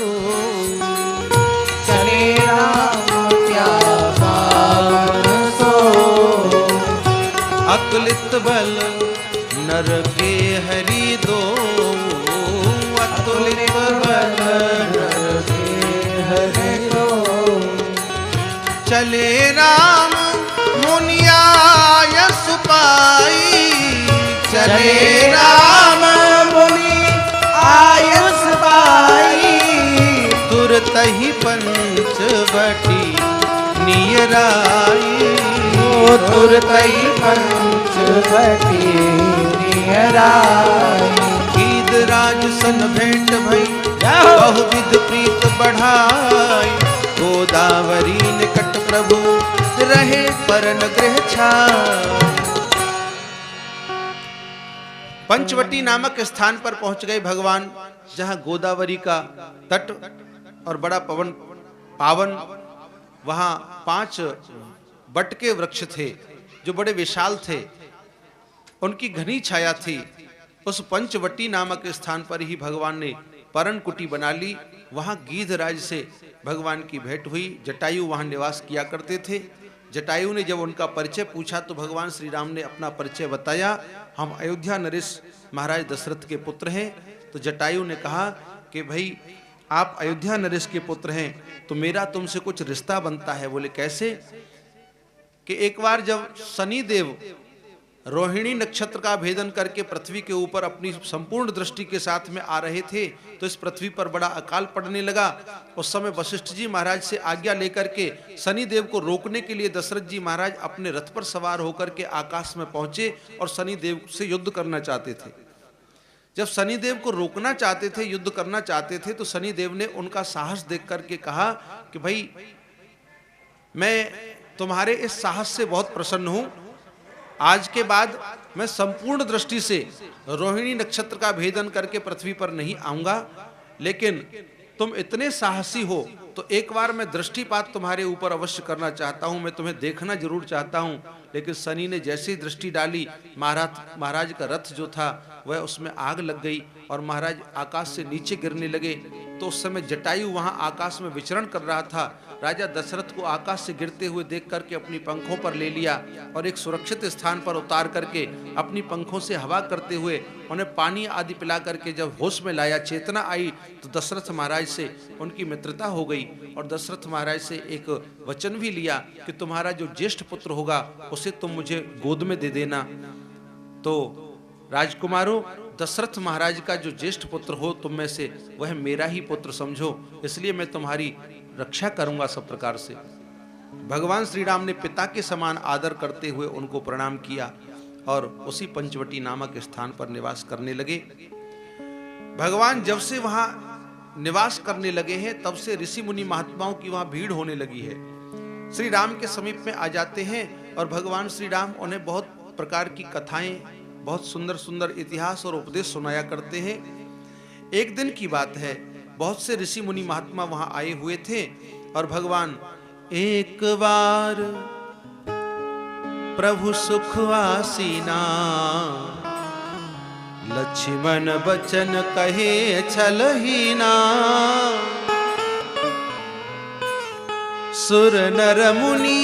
चले राम त्यागा बन सो। अतुलित बल नर के हरि दो। अतुलित बल नर के हरि दो। चले राम मुनिया यश पाई। चले राम मुनि आयुष पाई। तुरत ही पंचवटी नियराई। तुरत ही पंचवटी नियराई। गीधराज सन भेंट भई बहुविध प्रीत बढ़ाई। गोदावरी निकट प्रभु रहे परन गृह छाई। पंचवटी नामक स्थान पर पहुंच गए भगवान, जहां गोदावरी का तट और बड़ा पावन वहां 5 बट के वृक्ष थे जो बड़े विशाल थे, उनकी घनी छाया थी। उस पंचवटी नामक स्थान पर ही भगवान ने परन कुटी बना ली। वहां गीधराज से भगवान की भेंट हुई। जटायु वहां निवास किया करते थे। जटायु ने जब उनका परिचय पूछा तो भगवान श्री राम ने अपना परिचय बताया। हम अयोध्या नरेश महाराज दशरथ के पुत्र हैं। तो जटायु ने कहा कि भाई आप अयोध्या नरेश के पुत्र हैं तो मेरा तुमसे कुछ रिश्ता बनता है। बोले कैसे? कि एक बार जब शनिदेव रोहिणी नक्षत्र का भेदन करके पृथ्वी के ऊपर अपनी संपूर्ण दृष्टि के साथ में आ रहे थे तो इस पृथ्वी पर बड़ा अकाल पड़ने लगा। उस समय वशिष्ठ जी महाराज से आज्ञा लेकर के शनिदेव को रोकने के लिए दशरथ जी महाराज अपने रथ पर सवार होकर के आकाश में पहुंचे और शनिदेव से युद्ध करना चाहते थे। जब शनिदेव को रोकना चाहते थे, युद्ध करना चाहते थे, तो शनिदेव ने उनका साहस देख करके कहा कि भाई मैं तुम्हारे इस साहस से बहुत प्रसन्न हूं। आज के बाद मैं संपूर्ण दृष्टि से रोहिणी नक्षत्र का भेदन करके पृथ्वी पर नहीं आऊंगा, लेकिन तुम इतने साहसी हो तो एक बार मैं दृष्टिपात तुम्हारे ऊपर अवश्य करना चाहता हूं। मैं तुम्हें देखना जरूर चाहता हूं। लेकिन शनि ने जैसे ही दृष्टि डाली, महाराज का रथ जो था वह उसमें आग लग गई और महाराज आकाश से नीचे गिरने लगे। तो उस समय जटायु वहां आकाश में विचरण कर रहा था। राजा दशरथ को आकाश से गिरते हुए देख करके अपनी पंखों पर ले लिया और एक सुरक्षित स्थान पर उतार करके अपनी पंखों से हवा करते हुए उन्हें पानी आदि पिला करके जब होश में लाया, चेतना आई, तो दशरथ महाराज से उनकी मित्रता हो गई और दशरथ महाराज से एक वचन भी लिया कि तुम्हारा जो ज्येष्ठ पुत्र होगा उसे तुम मुझे गोद में दे देना। तो राजकुमारों, दशरथ महाराज का जो ज्येष्ठ पुत्र हो तुम में से, वह मेरा ही पुत्र समझो, इसलिए मैं तुम्हारी रक्षा करूंगा सब प्रकार से। भगवान श्री राम ने पिता के समान आदर करते हुए उनको प्रणाम किया और उसी पंचवटी नामक स्थान पर निवास करने लगे। भगवान जब से वहां निवास करने लगे हैं तब से ऋषि मुनि महात्माओं की वहां भीड़ होने लगी है। श्री राम के समीप में आ जाते हैं और भगवान श्री राम उन्हें बहुत प्रकार की कथाएं, बहुत सुंदर सुंदर इतिहास और उपदेश सुनाया करते हैं। एक दिन की बात है, बहुत से ऋषि मुनि महात्मा वहां आए हुए थे और भगवान एक बार प्रभु सुखवासीना लक्ष्मण बचन कहे छलहीना। सुर नर मुनि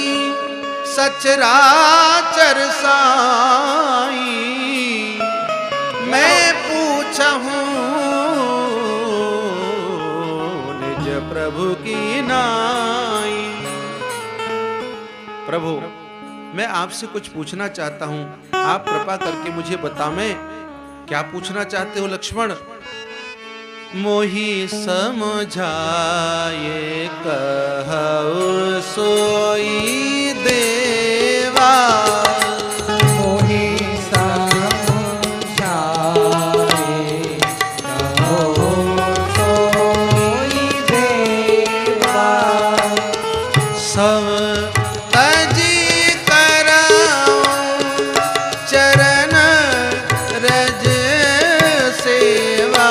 सचराचर साई मैं पूछहूं निज प्रभु की नाई। प्रभु, मैं आपसे कुछ पूछना चाहता हूं, आप कृपा करके मुझे बताएं। क्या पूछना चाहते हो लक्ष्मण? मोहि समझाए कहु सोई देवा। मोहि समझाए कहु सोई देवा। सब तजी करऊं चरण रज सेवा।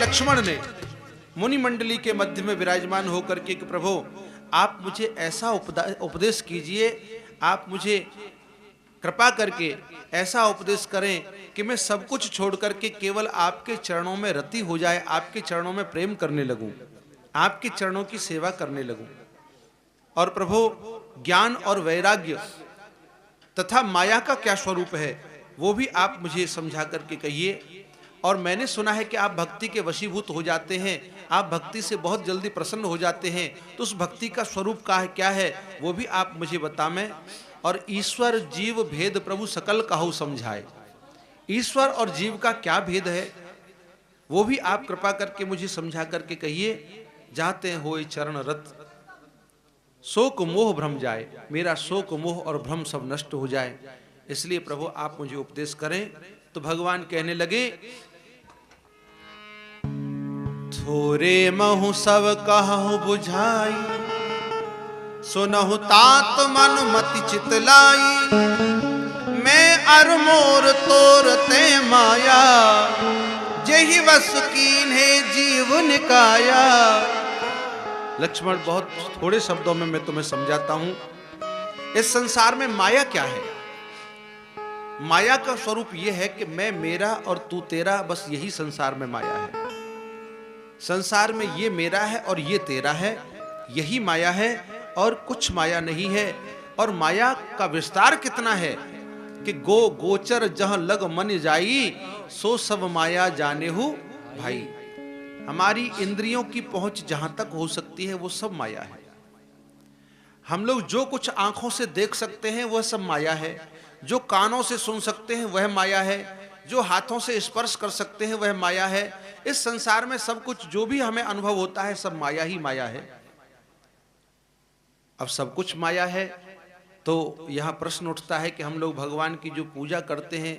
लक्ष्मण ने मुनि मंडली के मध्य में विराजमान होकर के कि प्रभु आप मुझे ऐसा उपदेश कीजिए, आप मुझे कृपा करके ऐसा उपदेश करें कि मैं सब कुछ छोड़ करके केवल आपके चरणों में रति हो जाए, आपके चरणों में प्रेम करने लगूं, आपके चरणों की सेवा करने लगूं। और प्रभु ज्ञान और वैराग्य तथा माया का क्या स्वरूप है वो भी आप मुझे समझा करके कहिए। और मैंने सुना है कि आप भक्ति के वशीभूत हो जाते हैं, आप भक्ति से बहुत जल्दी प्रसन्न हो जाते हैं, तो उस भक्ति का स्वरूप क्या है वो भी आप मुझे बताएं। और ईश्वर जीव भेद प्रभु सकल कहु समझाए, ईश्वर और जीव का क्या भेद है वो भी आप कृपा करके मुझे समझा करके कहिए। जाते होए चरण रत शोक मोह भ्रम जाए, मेरा शोक मोह और भ्रम सब नष्ट हो जाए, इसलिए प्रभु आप मुझे उपदेश करें। तो भगवान कहने लगे, थोरे महु सब कहु बुझाई, सुनहु तात मन मति चितलाई, मैं अर मोर तोरते माया, जेहि वस कीन्हे जीव निकाया। लक्ष्मण बहुत थोड़े शब्दों में मैं तुम्हें समझाता हूं, इस संसार में माया क्या है। माया का स्वरूप यह है कि मैं मेरा और तू तेरा, बस यही संसार में माया है। संसार में ये मेरा है और ये तेरा है, यही माया है और कुछ माया नहीं है। और माया का विस्तार कितना है कि गोचर जहां लग मन जाई, सो सब माया जाने हु भाई। हमारी इंद्रियों की पहुंच जहां तक हो सकती है वो सब माया है। हम लोग जो कुछ आंखों से देख सकते हैं वह सब माया है, जो कानों से सुन सकते हैं वह माया है, जो हाथों से स्पर्श कर सकते हैं वह माया है। इस संसार में सब कुछ जो भी हमें अनुभव होता है सब माया ही माया है। अब सब कुछ माया है तो यहां प्रश्न उठता है कि हम लोग भगवान की जो पूजा करते हैं,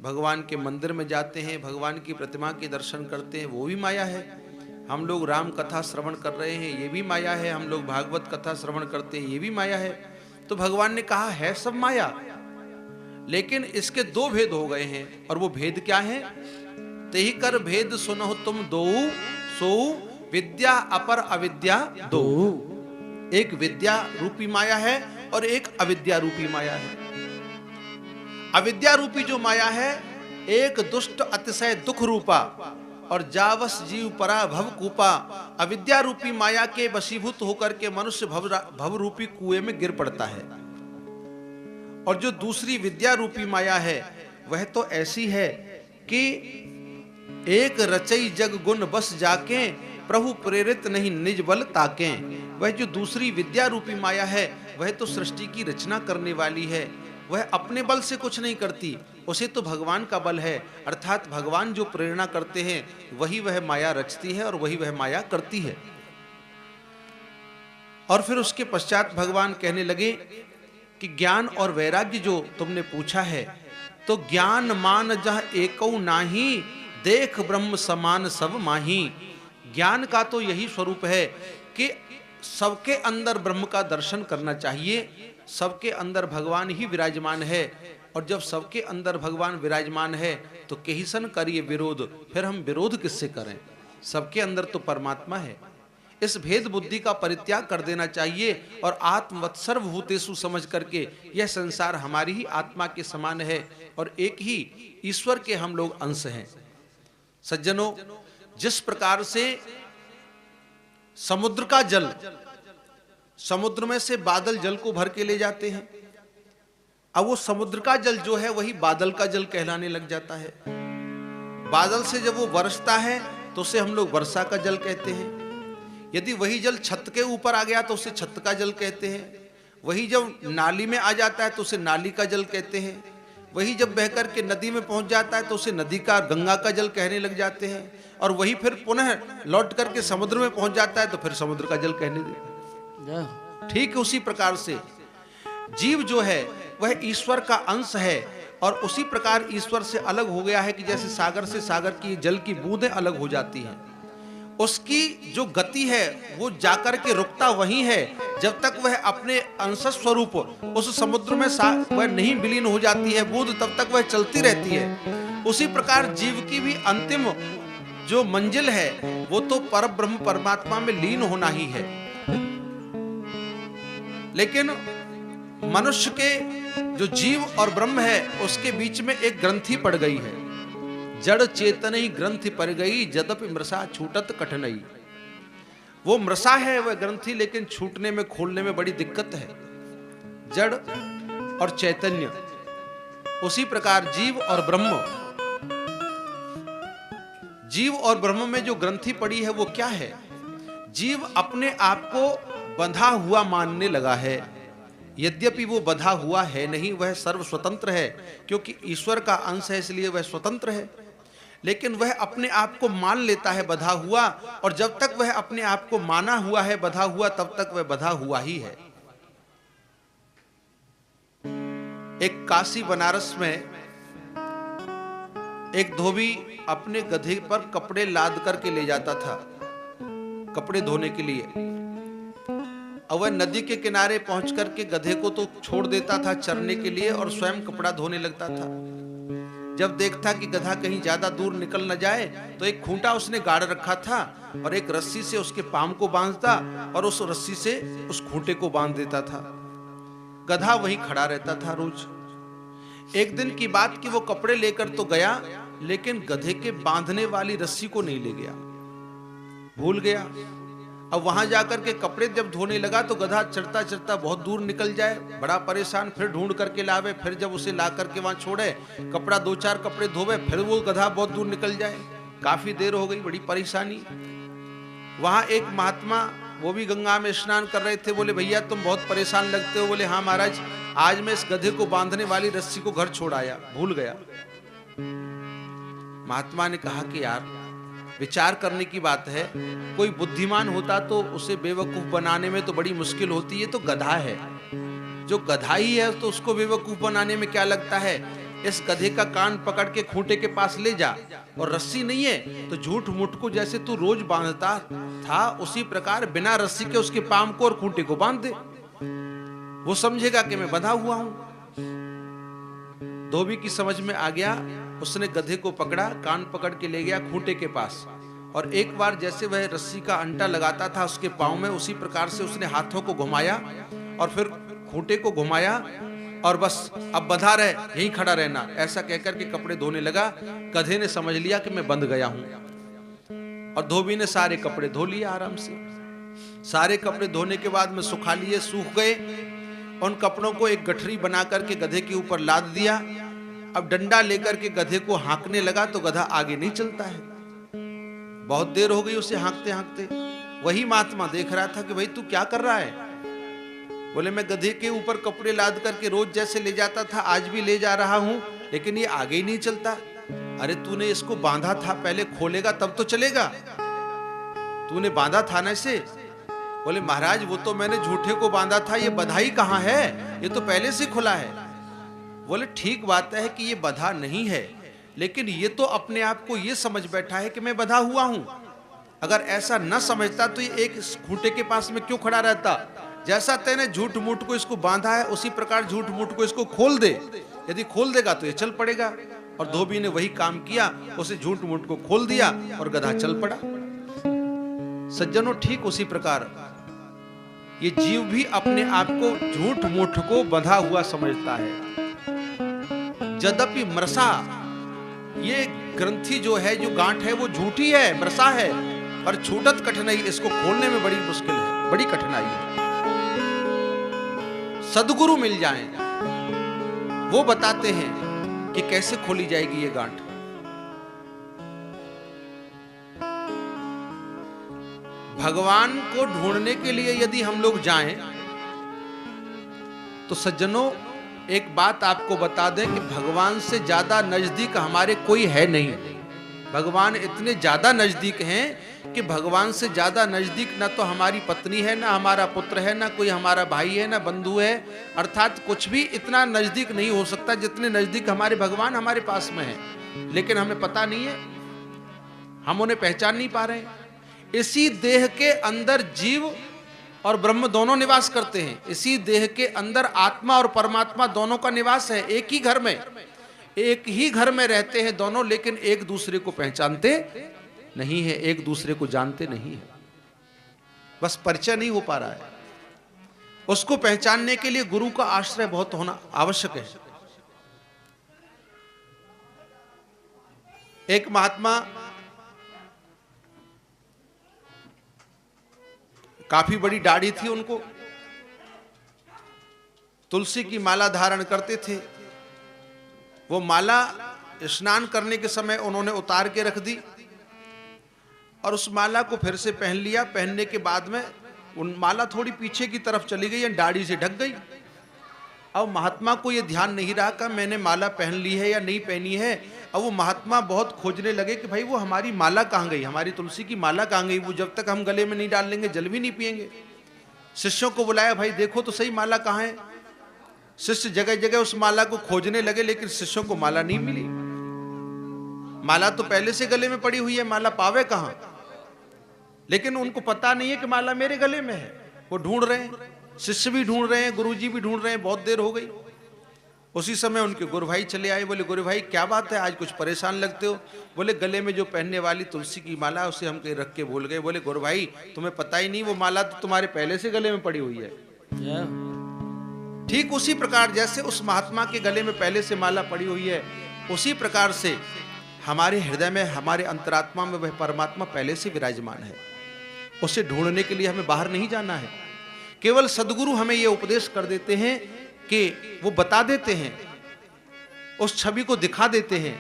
भगवान के मंदिर में जाते हैं, भगवान की प्रतिमा के दर्शन करते हैं, वो भी माया है। हम लोग राम कथा श्रवण कर रहे हैं, ये भी माया है। हम लोग भागवत कथा श्रवण करते हैं, ये भी माया है। तो भगवान ने कहा है सब माया, लेकिन इसके दो भेद हो गए हैं। और वो भेद क्या है? तेहि कर भेद सुनहु तुम दो, सो विद्या अपर अविद्या दो। एक विद्या रूपी माया है और एक अविद्या रूपी माया है। अविद्या रूपी जो माया है, एक दुष्ट अतिशय दुख रूपा और जावस जीव परा भव कूपा। अविद्या रूपी माया के वशीभूत होकर के मनुष्य भव रूपी कुएं में गिर पड़ता है। और जो दूसरी विद्या रूपी माया है वह तो ऐसी है कि एक रचई जग गुण बस जाके, प्रभु प्रेरित नहीं निज बल ताके। वह जो दूसरी विद्या रूपी माया है वह तो सृष्टि की रचना करने वाली है, वह अपने बल से कुछ नहीं करती, उसे तो भगवान का बल है। अर्थात भगवान जो प्रेरणा करते हैं वही वह माया रचती है और वही वह माया करती है। और फिर उसके पश्चात भगवान कहने लगे कि ज्ञान और वैराग्य जो तुमने पूछा है, तो ज्ञान मान जह एकौ नाही, देख ब्रह्म समान सब माही। ज्ञान का तो यही स्वरूप है कि सबके अंदर ब्रह्म का दर्शन करना चाहिए, सबके अंदर भगवान ही विराजमान है। और जब सबके अंदर भगवान विराजमान है तो केहिसन करिए विरोध, फिर हम विरोध किससे करें? सबके अंदर तो परमात्मा है। इस भेद बुद्धि का परित्याग कर देना चाहिए और आत्मवत् सर्वभूतेषु समझ करके यह संसार हमारी ही आत्मा के समान है और एक ही ईश्वर के हम लोग अंश हैं। सज्जनों, जिस प्रकार से समुद्र का जल, समुद्र में से बादल जल को भर के ले जाते हैं, अब वो समुद्र का जल जो है वही बादल का जल कहलाने लग जाता है। बादल से जब वो बरसता है तो उसे हम लोग वर्षा का जल कहते हैं। यदि वही जल छत के ऊपर आ गया तो उसे छत का जल कहते हैं। वही जब नाली में आ जाता है तो उसे नाली का जल कहते हैं। वही जब बहकर के नदी में पहुंच जाता है तो उसे नदी का, गंगा का जल कहने लग जाते हैं। और वही फिर पुनः लौट करके समुद्र में पहुंच जाता है तो फिर समुद्र का जल कहने दे। ठीक उसी प्रकार से जीव जो है वह ईश्वर का अंश है और उसी प्रकार ईश्वर से अलग हो गया है कि जैसे सागर से सागर की जल की बूंदें अलग हो जाती हैं, उसकी जो गति है वो जाकर के रुकता वहीं है जब तक वह अपने अंश स्वरूप उस समुद्र में वह नहीं विलीन हो जाती है बूंद, तब तक वह चलती रहती है। उसी प्रकार जीव की भी अंतिम जो मंजिल है वो तो पर ब्रह्म परमात्मा में लीन होना ही है। लेकिन मनुष्य के जो जीव और ब्रह्म है उसके बीच में एक ग्रंथि पड़ गई है। जड़ चेतनई ग्रंथि पड़ गई, जदपि मृषा छूटत कठिनाई। वो मृषा है वह ग्रंथि, लेकिन छूटने में खोलने में बड़ी दिक्कत है। जड़ और चैतन्य, उसी प्रकार जीव और ब्रह्म, जीव और ब्रह्म में जो ग्रंथि पड़ी है वो क्या है? जीव अपने आप को बंधा हुआ मानने लगा है, यद्यपि वो बंधा हुआ है नहीं, वह सर्व स्वतंत्र है, क्योंकि ईश्वर का अंश है इसलिए वह स्वतंत्र है। लेकिन वह अपने आप को मान लेता है बंधा हुआ, और जब तक वह अपने आप को माना हुआ है बंधा हुआ, तब तक वह बंधा हुआ ही है। एक काशी बनारस में एक धोबी अपने गधे पर कपड़े लाद करके ले जाता था कपड़े धोने के लिए, और वह नदी के किनारे पहुंच करके गधे को तो छोड़ देता था चरने के लिए और स्वयं कपड़ा धोने लगता था। जब देखता कि गधा कहीं ज्यादा दूर निकल न जाए तो एक खूंटा उसने गाड़ रखा था और एक रस्सी से उसके पांव को बांधता और उस रस्सी से उस खूंटे को बांध देता था। गधा वहीं खड़ा रहता था रोज। एक दिन की बात कि वो कपड़े लेकर तो गया, लेकिन गधे के बांधने वाली रस्सी को नहीं ले गया, भूल गया। अब वहां जाकर के कपड़े जब धोने लगा तो गधा चढ़ता चढ़ता बहुत दूर निकल जाए, बड़ा परेशान, फिर ढूंढ करके लावे, फिर जब उसे ला करके वहां छोड़े, कपड़ा 2-4 कपड़े धोवे, फिर वो गधा बहुत दूर निकल जाए। काफी देर हो गई, बड़ी परेशानी। वहां एक महात्मा, वो भी गंगा में स्नान कर रहे थे, बोले भैया तुम बहुत परेशान लगते हो। बोले हाँ महाराज, आज मैं इस गधे को बांधने वाली रस्सी को घर छोड़ आया, भूल गया। महात्मा ने कहा कि यार विचार करने की बात है, कोई बुद्धिमान होता तो उसे बेवकूफ बनाने में तो बड़ी मुश्किल होती है, तो गधा है, जो गधा ही है तो उसको बेवकूफ बनाने में क्या लगता है। इस गधे का कान पकड़ के खूंटे के पास ले जा, और रस्सी नहीं है तो झूठ मूठ को जैसे तू रोज बांधता था उसी प्रकार बिना रस्सी के उसके पांव को और खूंटे को बांध दे, वो समझेगा कि मैं बंधा हुआ हूं। धोबी की समझ में आ गया, उसने गधे को पकड़ा, कान पकड़ के ले गया खूंटे के पास, और एक बार जैसे वह रस्सी का अंटा लगाता था उसके पांव में, उसी प्रकार से उसने हाथों को घुमाया और फिर खूंटे को घुमाया, और बस अब बंधा रहे, यहीं खड़ा रहना, ऐसा कहकर के कपड़े धोने लगा। गधे ने समझ लिया कि मैं बंध गया हूं, और धोबी ने सारे कपड़े धो लिए आराम से। सारे कपड़े धोने के बाद में सुखा लिए, सूख गए। उन कपड़ों को एक गठरी बना करके गधे के ऊपर लाद दिया। अब डंडा लेकर के गधे को हाँकने लगा तो गधा आगे नहीं चलता है। बहुत देर हो गई उसे हाँकते हाँकते। वही महात्मा देख रहा था कि भाई तू क्या कर रहा है। बोले मैं गधे के ऊपर कपड़े लाद करके रोज जैसे ले जाता था आज भी ले जा रहा हूं, लेकिन ये आगे ही नहीं चलता। अरे तूने इसको बांधा था, पहले खोलेगा तब तो चलेगा, तूने बांधा था ना इसे। बोले महाराज वो तो मैंने झूठे को बांधा था, ये बधाई कहाँ है, ये तो पहले से खुला है। बोले ठीक बात है कि ये बधा नहीं है, लेकिन ये तो अपने आप को ये समझ बैठा है कि मैं बधा हुआ हूं। अगर ऐसा न समझता तो ये एक खूंटे के पास में क्यों खड़ा रहता। जैसा तेने झूठ मूठ को इसको बांधा है उसी प्रकार झूठ मूठ को इसको खोल दे, यदि खोल देगा तो ये चल पड़ेगा। और धोबी ने वही काम किया, उसे झूठ मूठ को खोल दिया और गधा चल पड़ा। सज्जनों ठीक उसी प्रकार ये जीव भी अपने आप को झूठ मूठ को बंधा हुआ समझता है। यद्यपि मृषा, ये ग्रंथि जो है, जो गांठ है वो झूठी है, मृषा है, पर छूटत कठिनाई, इसको खोलने में बड़ी मुश्किल है, बड़ी कठिनाई है। सद्गुरु मिल जाएं, वो बताते हैं कि कैसे खोली जाएगी ये गांठ। भगवान को ढूंढने के लिए यदि हम लोग जाएं तो सज्जनों एक बात आपको बता दें कि भगवान से ज्यादा नजदीक हमारे कोई है नहीं। भगवान इतने ज्यादा नजदीक हैं कि भगवान से ज्यादा नजदीक ना तो हमारी पत्नी है, ना हमारा पुत्र है, ना कोई हमारा भाई है, ना बंधु है, अर्थात कुछ भी इतना नजदीक नहीं हो सकता जितने नजदीक हमारे भगवान हमारे पास में है। लेकिन हमें पता नहीं है, हम उन्हें पहचान नहीं पा रहे हैं। इसी देह के अंदर जीव और ब्रह्म दोनों निवास करते हैं। इसी देह के अंदर आत्मा और परमात्मा दोनों का निवास है। एक ही घर में, एक ही घर में रहते हैं दोनों, लेकिन एक दूसरे को पहचानते नहीं है, एक दूसरे को जानते नहीं है, बस परिचय नहीं हो पा रहा है। उसको पहचानने के लिए गुरु का आश्रय बहुत होना आवश्यक है। एक महात्मा काफी बड़ी दाढ़ी थी उनको, तुलसी की माला धारण करते थे। वो माला स्नान करने के समय उन्होंने उतार के रख दी और उस माला को फिर से पहन लिया। पहनने के बाद में उन माला थोड़ी पीछे की तरफ चली गई, दाढ़ी से ढक गई। अब महात्मा को यह ध्यान नहीं रहा कि मैंने माला पहन ली है या नहीं पहनी है। अब वो महात्मा बहुत खोजने लगे कि भाई वो हमारी माला कहाँ गई, हमारी तुलसी की माला कहाँ गई। वो जब तक हम गले में नहीं डाल लेंगे जल भी नहीं पिएंगे। शिष्यों को बुलाया, भाई देखो तो सही माला कहाँ है। शिष्य जगह जगह उस माला को खोजने लगे, लेकिन शिष्यों को माला नहीं मिली। माला तो पहले से गले में पड़ी हुई है, माला पावे कहां। लेकिन उनको पता नहीं है कि माला मेरे गले में है। वो ढूंढ रहे हैं, शिष्य भी ढूंढ रहे हैं, गुरुजी भी ढूंढ रहे हैं। बहुत देर हो गई। उसी समय उनके गुरु भाई चले आए। बोले, गुरु भाई क्या बात है, आज कुछ परेशान लगते हो। बोले, गले में जो पहनने वाली तुलसी की माला उसे हम कहीं रख के भूल गए। बोले, गुरु भाई तुम्हें पता ही नहीं, वो माला तो तुम्हारे पहले से गले में पड़ी हुई है। ठीक उसी प्रकार जैसे उस महात्मा के गले में पहले से माला पड़ी हुई है, उसी प्रकार से हमारे हृदय में, हमारे अंतरात्मा में वह परमात्मा पहले से विराजमान है। उसे ढूंढने के लिए हमें बाहर नहीं जाना है। केवल सद्गुरु हमें यह उपदेश कर देते हैं कि वो बता देते हैं, उस छवि को दिखा देते हैं।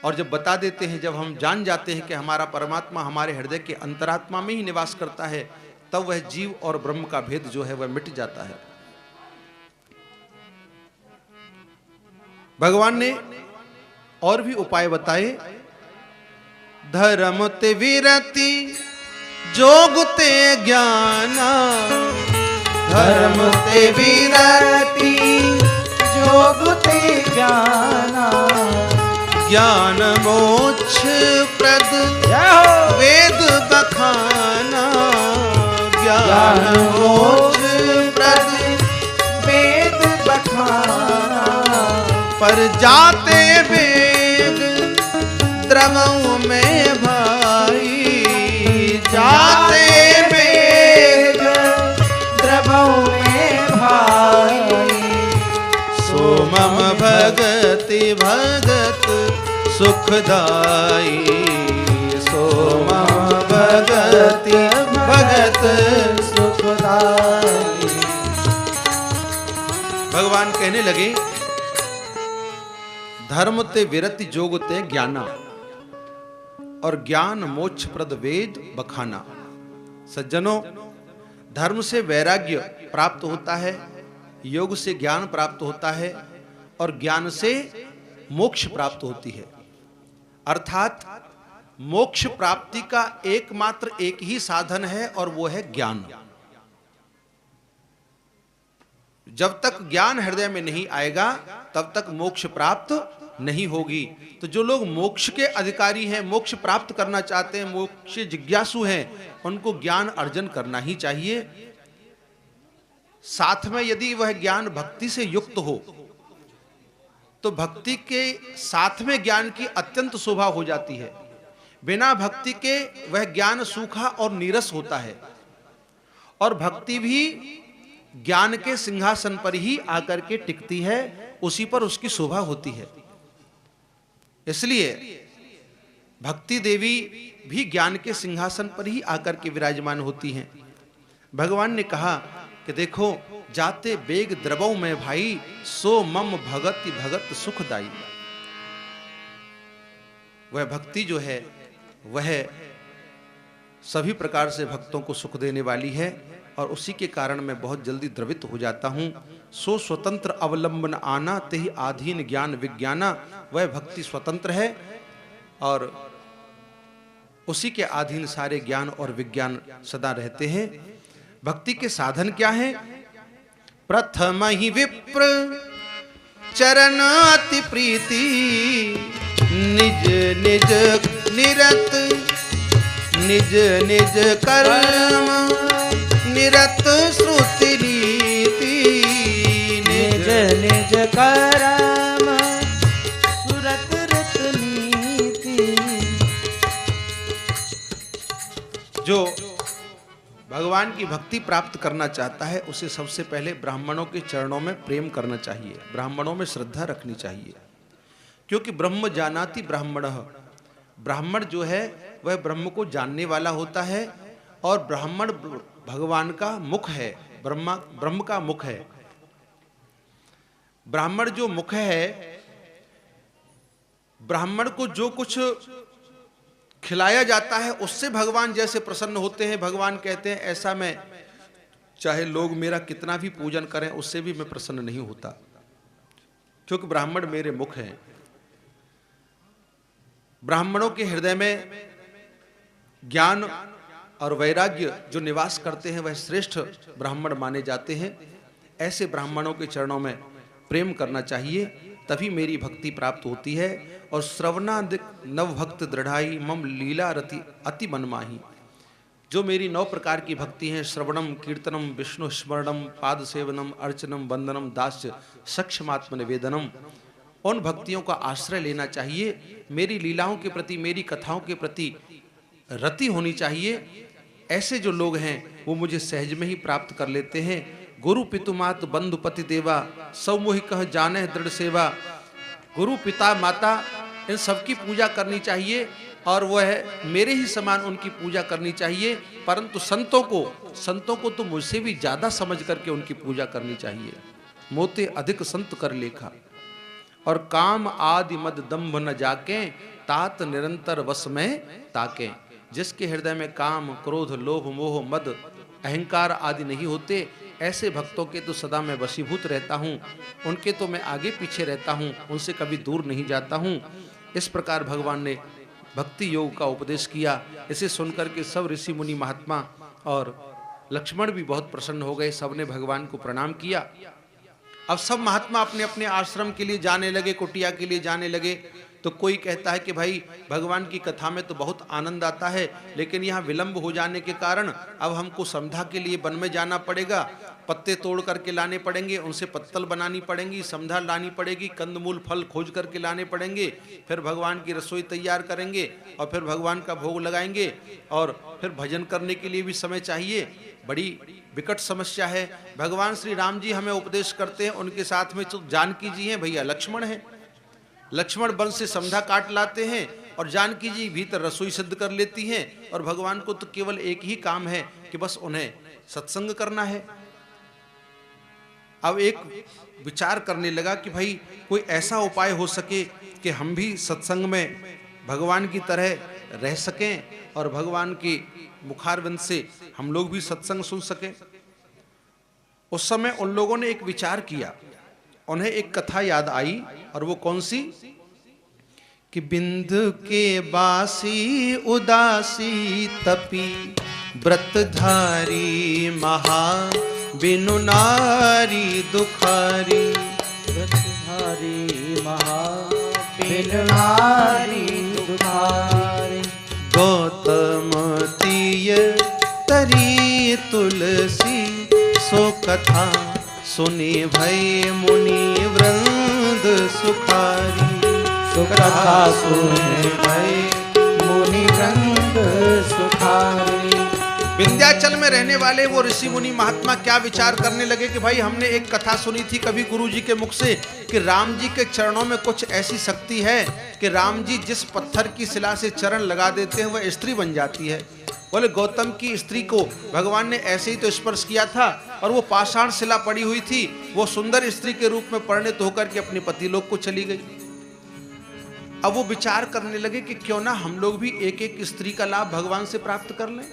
और जब बता देते हैं, जब हम जान जाते हैं कि हमारा परमात्मा हमारे हृदय के अंतरात्मा में ही निवास करता है, तब वह जीव और ब्रह्म का भेद जो है वह मिट जाता है। भगवान ने और भी उपाय बताए। धर्म ते विरति जोग ते ज्ञाना, धर्म ते विरति जोग ते ज्ञाना, ज्ञान मोक्ष प्रद वेद बखाना, ज्ञान मोक्ष प्रद वेद बखाना, पर जाते वेद द्रवों में भाई, जाते वेद द्रवों में भाई, सो मम भगति भगत सुखदाई, सो मम भगति भगत सुखदाई। भगवान कहने लगे, धर्म ते विरति जोग ते ज्ञाना, और ज्ञान मोक्ष प्रद वेद बखाना। सज्जनों, धर्म से वैराग्य प्राप्त होता है, योग से ज्ञान प्राप्त होता है, और ज्ञान से मोक्ष प्राप्त होती है। अर्थात मोक्ष प्राप्ति का एकमात्र एक ही साधन है, और वो है ज्ञान। जब तक ज्ञान हृदय में नहीं आएगा, तब तक मोक्ष प्राप्त नहीं होगी। तो जो लोग मोक्ष के अधिकारी हैं, मोक्ष प्राप्त करना चाहते हैं, मोक्ष जिज्ञासु हैं, उनको ज्ञान अर्जन करना ही चाहिए। साथ में यदि वह ज्ञान भक्ति से युक्त हो, तो भक्ति के साथ में ज्ञान की अत्यंत शोभा हो जाती है। बिना भक्ति के वह ज्ञान सूखा और नीरस होता है, और भक्ति भी ज्ञान के सिंहासन पर ही आकर के टिकती है, उसी पर उसकी शोभा होती है। इसलिए भक्ति देवी भी ज्ञान के सिंहासन पर ही आकर के विराजमान होती हैं। भगवान ने कहा कि देखो, जाते बेग द्रवों में भाई, सो मम भगति भगत सुखदाई। वह भक्ति जो है वह सभी प्रकार से भक्तों को सुख देने वाली है, और उसी के कारण मैं बहुत जल्दी द्रवित हो जाता हूं। सो स्वतंत्र अवलंबन आना तेहि आधीन ज्ञान विज्ञाना। वह भक्ति स्वतंत्र है, और उसी के अधीन सारे ज्ञान और विज्ञान सदा रहते हैं। भक्ति के साधन क्या हैं? प्रथम ही विप्र चरण अति प्रीति, निज निज निरत निज निज कर्म निरत श्रुति रीति, निज निज कर्म सुरत रत नीति, भगवान की भक्ति प्राप्त करना चाहता है उसे सबसे पहले ब्राह्मणों के चरणों में प्रेम करना चाहिए, ब्राह्मणों में श्रद्धा रखनी चाहिए। क्योंकि ब्रह्म जानाति ब्राह्मणः, ब्राह्मण जो है वह ब्रह्म को जानने वाला होता है और ब्राह्मण भगवान का मुख है, ब्रह्म का मुख है। ब्राह्मण जो मुख है, ब्राह्मण को जो कुछ खिलाया जाता है उससे भगवान जैसे प्रसन्न होते हैं। भगवान कहते हैं ऐसा मैं चाहे लोग मेरा कितना भी पूजन करें उससे भी मैं प्रसन्न नहीं होता, क्योंकि ब्राह्मण मेरे मुख हैं। ब्राह्मणों के हृदय में ज्ञान और वैराग्य जो निवास करते हैं वह श्रेष्ठ ब्राह्मण माने जाते हैं। ऐसे ब्राह्मणों के चरणों में प्रेम करना चाहिए, तभी मेरी भक्ति प्राप्त होती है। और श्रवणादिक नव भक्त दृढ़ाई मम लीला रति अति मनमाही, जो मेरी 9 प्रकार की भक्ति हैं, श्रवणम कीर्तनम विष्णु स्मरणम पाद सेवनम अर्चनम वंदनम दास्य सक्षमात्म निवेदनम, उन भक्तियों का आश्रय लेना चाहिए। मेरी लीलाओं के प्रति, मेरी कथाओं के प्रति रति होनी चाहिए। ऐसे जो लोग हैं वो मुझे सहज में ही प्राप्त कर लेते हैं। गुरु पितुमात बंधु पति देवा सब मोहि कह जाने दृढ़ सेवा, गुरु पिता माता इन सबकी पूजा करनी चाहिए और वह मेरे ही समान उनकी पूजा करनी चाहिए। परंतु संतों को तो मुझसे भी ज्यादा समझ करके उनकी पूजा करनी चाहिए। मोते अधिक संत कर लेखा और काम आदि मद दंभ न जाके तात निरंतर वश में ताके। जिसके हृदय में काम क्रोध लोभ मोह मद अहंकार आदि नहीं होते, ऐसे भक्तों के तो सदा मैं वशीभूत रहता हूँ, उनके तो मैं आगे पीछे रहता हूँ, उनसे कभी दूर नहीं जाता हूँ। इस प्रकार भगवान ने भक्ति योग का उपदेश किया। इसे सुनकर के सब ऋषि मुनि महात्मा और लक्ष्मण भी बहुत प्रसन्न हो गए, सबने भगवान को प्रणाम किया। अब सब महात्मा अपने अपने आश्रम के लिए जाने लगे, कुटिया के लिए जाने लगे। तो कोई कहता है कि भाई भगवान की कथा में तो बहुत आनंद आता है, लेकिन यहाँ विलंब हो जाने के कारण अब हमको समधा के लिए वन में जाना पड़ेगा, पत्ते तोड़ करके लाने पड़ेंगे, उनसे पत्तल बनानी पड़ेंगी, समधा लानी पड़ेगी, कंदमूल फल खोज करके लाने पड़ेंगे, फिर भगवान की रसोई तैयार करेंगे और फिर भगवान का भोग लगाएंगे और फिर भजन करने के लिए भी समय चाहिए। बड़ी विकट समस्या है। भगवान श्री राम जी हमें उपदेश करते हैं, उनके साथ में तो जानकी जी हैं, भैया लक्ष्मण है। लक्ष्मण वन से समधा काट लाते हैं और जानकी जी भीतर रसोई सिद्ध कर लेती हैं और भगवान को तो केवल एक ही काम है कि बस उन्हें सत्संग करना है। अब एक विचार करने लगा कि भाई कोई ऐसा उपाय हो सके कि हम भी सत्संग में भगवान की तरह रह सकें और भगवान की मुखारविंद से हम लोग भी सत्संग सुन सकें। उस समय उन लोगों ने एक विचार किया, उन्हें एक कथा याद आई, और वो कौन सी कि बिंदु के बासी उदासी तपी व्रतधारी महा बिनु नारी दुखारी, व्रतधारी महा बिनु नारी दुखारी, गौतम तीय तरी तुलसी सो कथा सुने भय मुनि वृंद सुखारी, सो कथा सुने भय मुनि वृंद सुखारी। विंध्याचल में रहने वाले वो ऋषि मुनि महात्मा क्या विचार करने लगे कि भाई हमने एक कथा सुनी थी कभी गुरु जी के मुख से कि राम जी के चरणों में कुछ ऐसी शक्ति है कि राम जी जिस पत्थर की शिला से चरण लगा देते हैं वह स्त्री बन जाती है। बोले गौतम की स्त्री को भगवान ने ऐसे ही तो स्पर्श किया था और वो पाषाण शिला पड़ी हुई थी, वो सुंदर स्त्री के रूप में परिणत होकर के अपने पति लोग को चली गई। अब वो विचार करने लगे कि क्यों ना हम लोग भी एक एक स्त्री का लाभ भगवान से प्राप्त कर लें,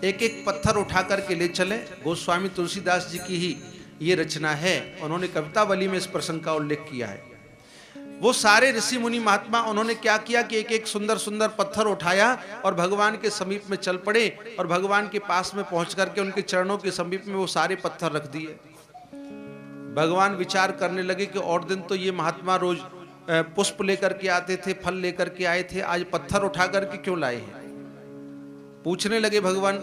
एक एक पत्थर उठा करके ले चलें। गोस्वामी तुलसीदास जी की ही ये रचना है, उन्होंने कवितावली में इस प्रसंग का उल्लेख किया है। वो सारे ऋषि मुनि महात्मा उन्होंने क्या किया कि एक एक सुंदर सुंदर पत्थर उठाया और भगवान के समीप में चल पड़े और भगवान के पास में पहुंच करके उनके चरणों के समीप में वो सारे पत्थर रख दिए। भगवान विचार करने लगे कि और दिन तो ये महात्मा रोज पुष्प लेकर के आते थे, फल लेकर के आए थे, आज पत्थर उठा करके क्यों लाए हैं। पूछने लगे भगवान,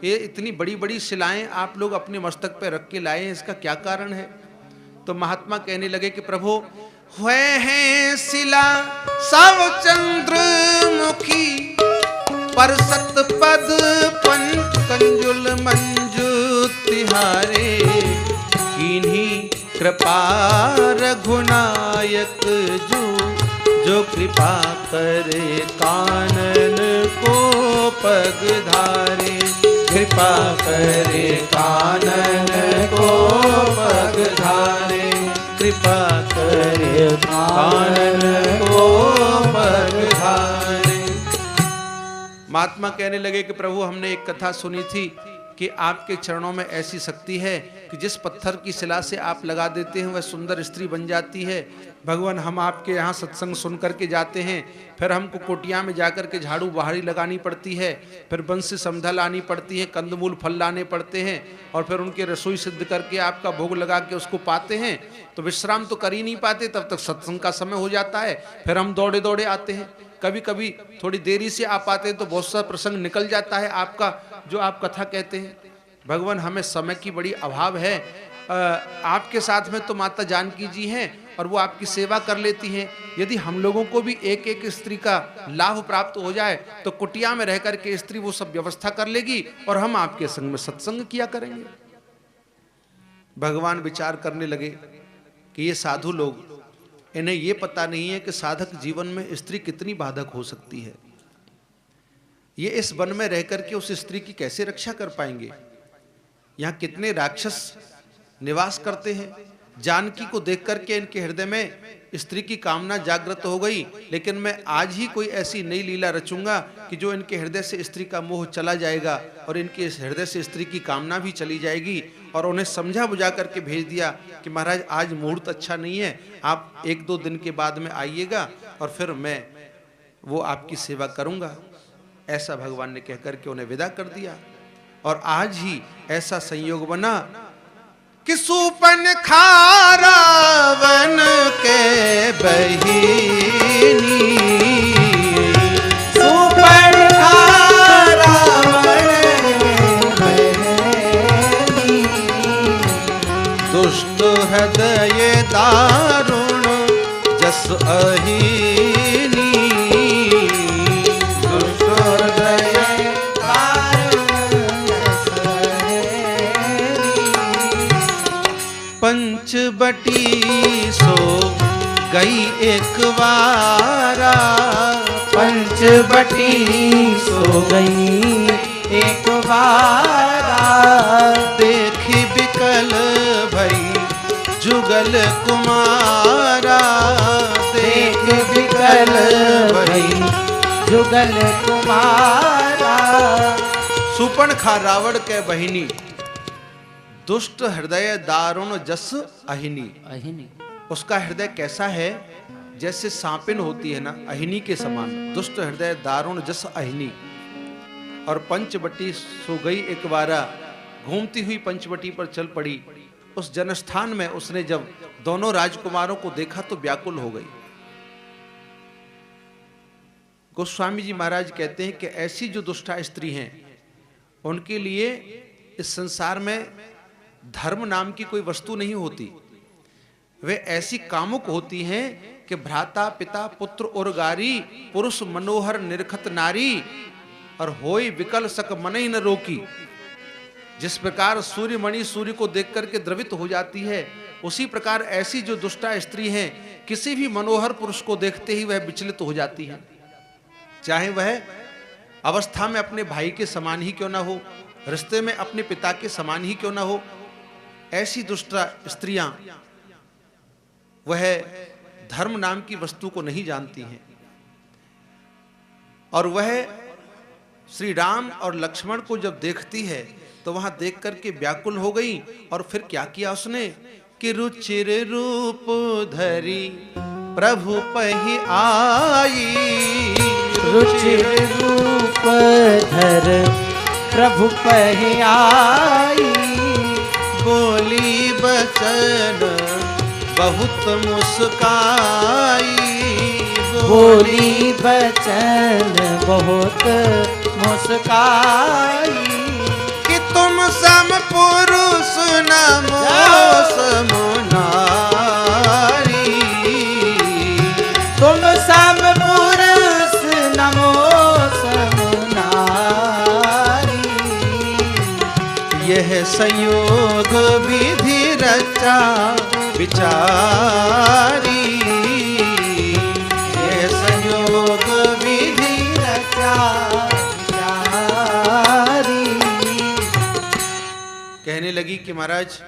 ये इतनी बड़ी बड़ी शिलाएं आप लोग अपने मस्तक पे रख के लाए हैं, इसका क्या कारण है। तो महात्मा कहने लगे कि प्रभु हुए हैं शिला सब चंद्रमुखी पर सतपद पंच कंजुल मंजू तिहारे, किन्हीं कृपा रघुनायक जो कृपा करे कानन को पग धारे, कृपा करे कानन को पग धारे, कृपा करे कानन को पग धारे। महात्मा कहने लगे कि प्रभु हमने एक कथा सुनी थी कि आपके चरणों में ऐसी शक्ति है कि जिस पत्थर की शिला से आप लगा देते हैं वह सुंदर स्त्री बन जाती है। भगवान हम आपके यहाँ सत्संग सुन करके जाते हैं, फिर हमको कोटिया में जाकर के झाड़ू बहारी लगानी पड़ती है, फिर बंसी समधा लानी पड़ती है, कंदमूल फल लाने पड़ते हैं, और फिर उनके रसोई सिद्ध करके आपका भोग लगा के उसको पाते हैं, तो विश्राम तो कर ही नहीं पाते, तब तक सत्संग का समय हो जाता है। फिर हम दौड़े दौड़े आते हैं, कभी कभी थोड़ी देरी से आ पाते हैं तो बहुत सा प्रसंग निकल जाता है आपका जो आप कथा कहते हैं। भगवान हमें समय की बड़ी अभाव है। आपके साथ में तो माता जानकी जी हैं और वो आपकी सेवा कर लेती हैं। यदि हम लोगों को भी एक एक स्त्री का लाभ प्राप्त हो जाए तो कुटिया में रह करके स्त्री वो सब व्यवस्था कर लेगी और हम आपके संग में सत्संग किया करेंगे। भगवान विचार करने लगे कि ये साधु लोग, इन्हें ये पता नहीं है कि साधक जीवन में स्त्री कितनी बाधक हो सकती है। ये इस वन में रह करके उस स्त्री की कैसे रक्षा कर पाएंगे। यहाँ कितने राक्षस निवास करते हैं। जानकी को देख करके इनके हृदय में स्त्री की कामना जागृत हो गई, लेकिन मैं आज ही कोई ऐसी नई लीला रचूंगा कि जो इनके हृदय से स्त्री का मोह चला जाएगा और इनके हृदय से स्त्री की कामना भी चली जाएगी। और उन्हें समझा बुझा करके भेज दिया कि महाराज आज मुहूर्त अच्छा नहीं है, आप 1-2 दिन के बाद में आइएगा और फिर मैं वो आपकी सेवा करूंगा। ऐसा भगवान ने कहकर के उन्हें विदा कर दिया। और आज ही ऐसा संयोग बना कि सूपनखा रावण के बहिनी, सूपनखा रावण के बहिनी, दुष्ट हृदय दारुण जस अहिनी, दुष्ट हृदय पंचबटी सो गई एक बारा, पंचबटी सो गई एक बारा, देखी बिकल भई जुगल कुमारा, देख बिकल भई जुगल कुमारा। सूपनखा रावण के बहिनी, दुष्ट हृदय दारुण जस अहिनी। उसका हृदय कैसा है, जैसे सांपिन होती है ना, अहिनी के समान। दुष्ट हृदय दारुण जस अहिनी। और पंचवटी सो गई एक बारा, घूमती हुई पंचवटी पर चल पड़ी। उस जनस्थान में उसने जब दोनों राजकुमारों को देखा तो व्याकुल हो गई। गोस्वामी जी महाराज कहते हैं कि ऐसी जो दुष्टा स्त्री हैं उनके लिए इस संसार में धर्म नाम की कोई वस्तु नहीं होती। वे ऐसी कामुक होती हैं कि भ्राता पिता पुत्र और गारी, पुरुष मनोहर निरखत नारी, और होई विकल सक मनई न रोकी। जिस प्रकार सूर्यमणि सूर्य को देख करके द्रवित हो जाती है, उसी प्रकार ऐसी जो दुष्टा स्त्री हैं किसी भी मनोहर पुरुष को देखते ही वह विचलित हो जाती हैं, चाहे वह अवस्था में अपने भाई के समान ही क्यों ना हो, रिश्ते में अपने पिता के समान ही क्यों ना हो। ऐसी दुष्टा स्त्रियां वह धर्म नाम की वस्तु को नहीं जानती हैं। और वह श्री राम और लक्ष्मण को जब देखती है तो वहां देख करके व्याकुल हो गई। और फिर क्या किया उसने कि रुचिर रूप धरी प्रभु पहि आई, रुचिर रूप धर प्रभु पहि आई, बोली बचन बहुत मुस्काई, बोली बचन बहुत मुस्काई, कि तुम सम पुरुष नमो समुनारी, तुम सम पुरुष नमो समुनारी, संयोग विधि रचा विचारी, ये संयोग विधि रचा विचारी। कहने लगी कि महाराज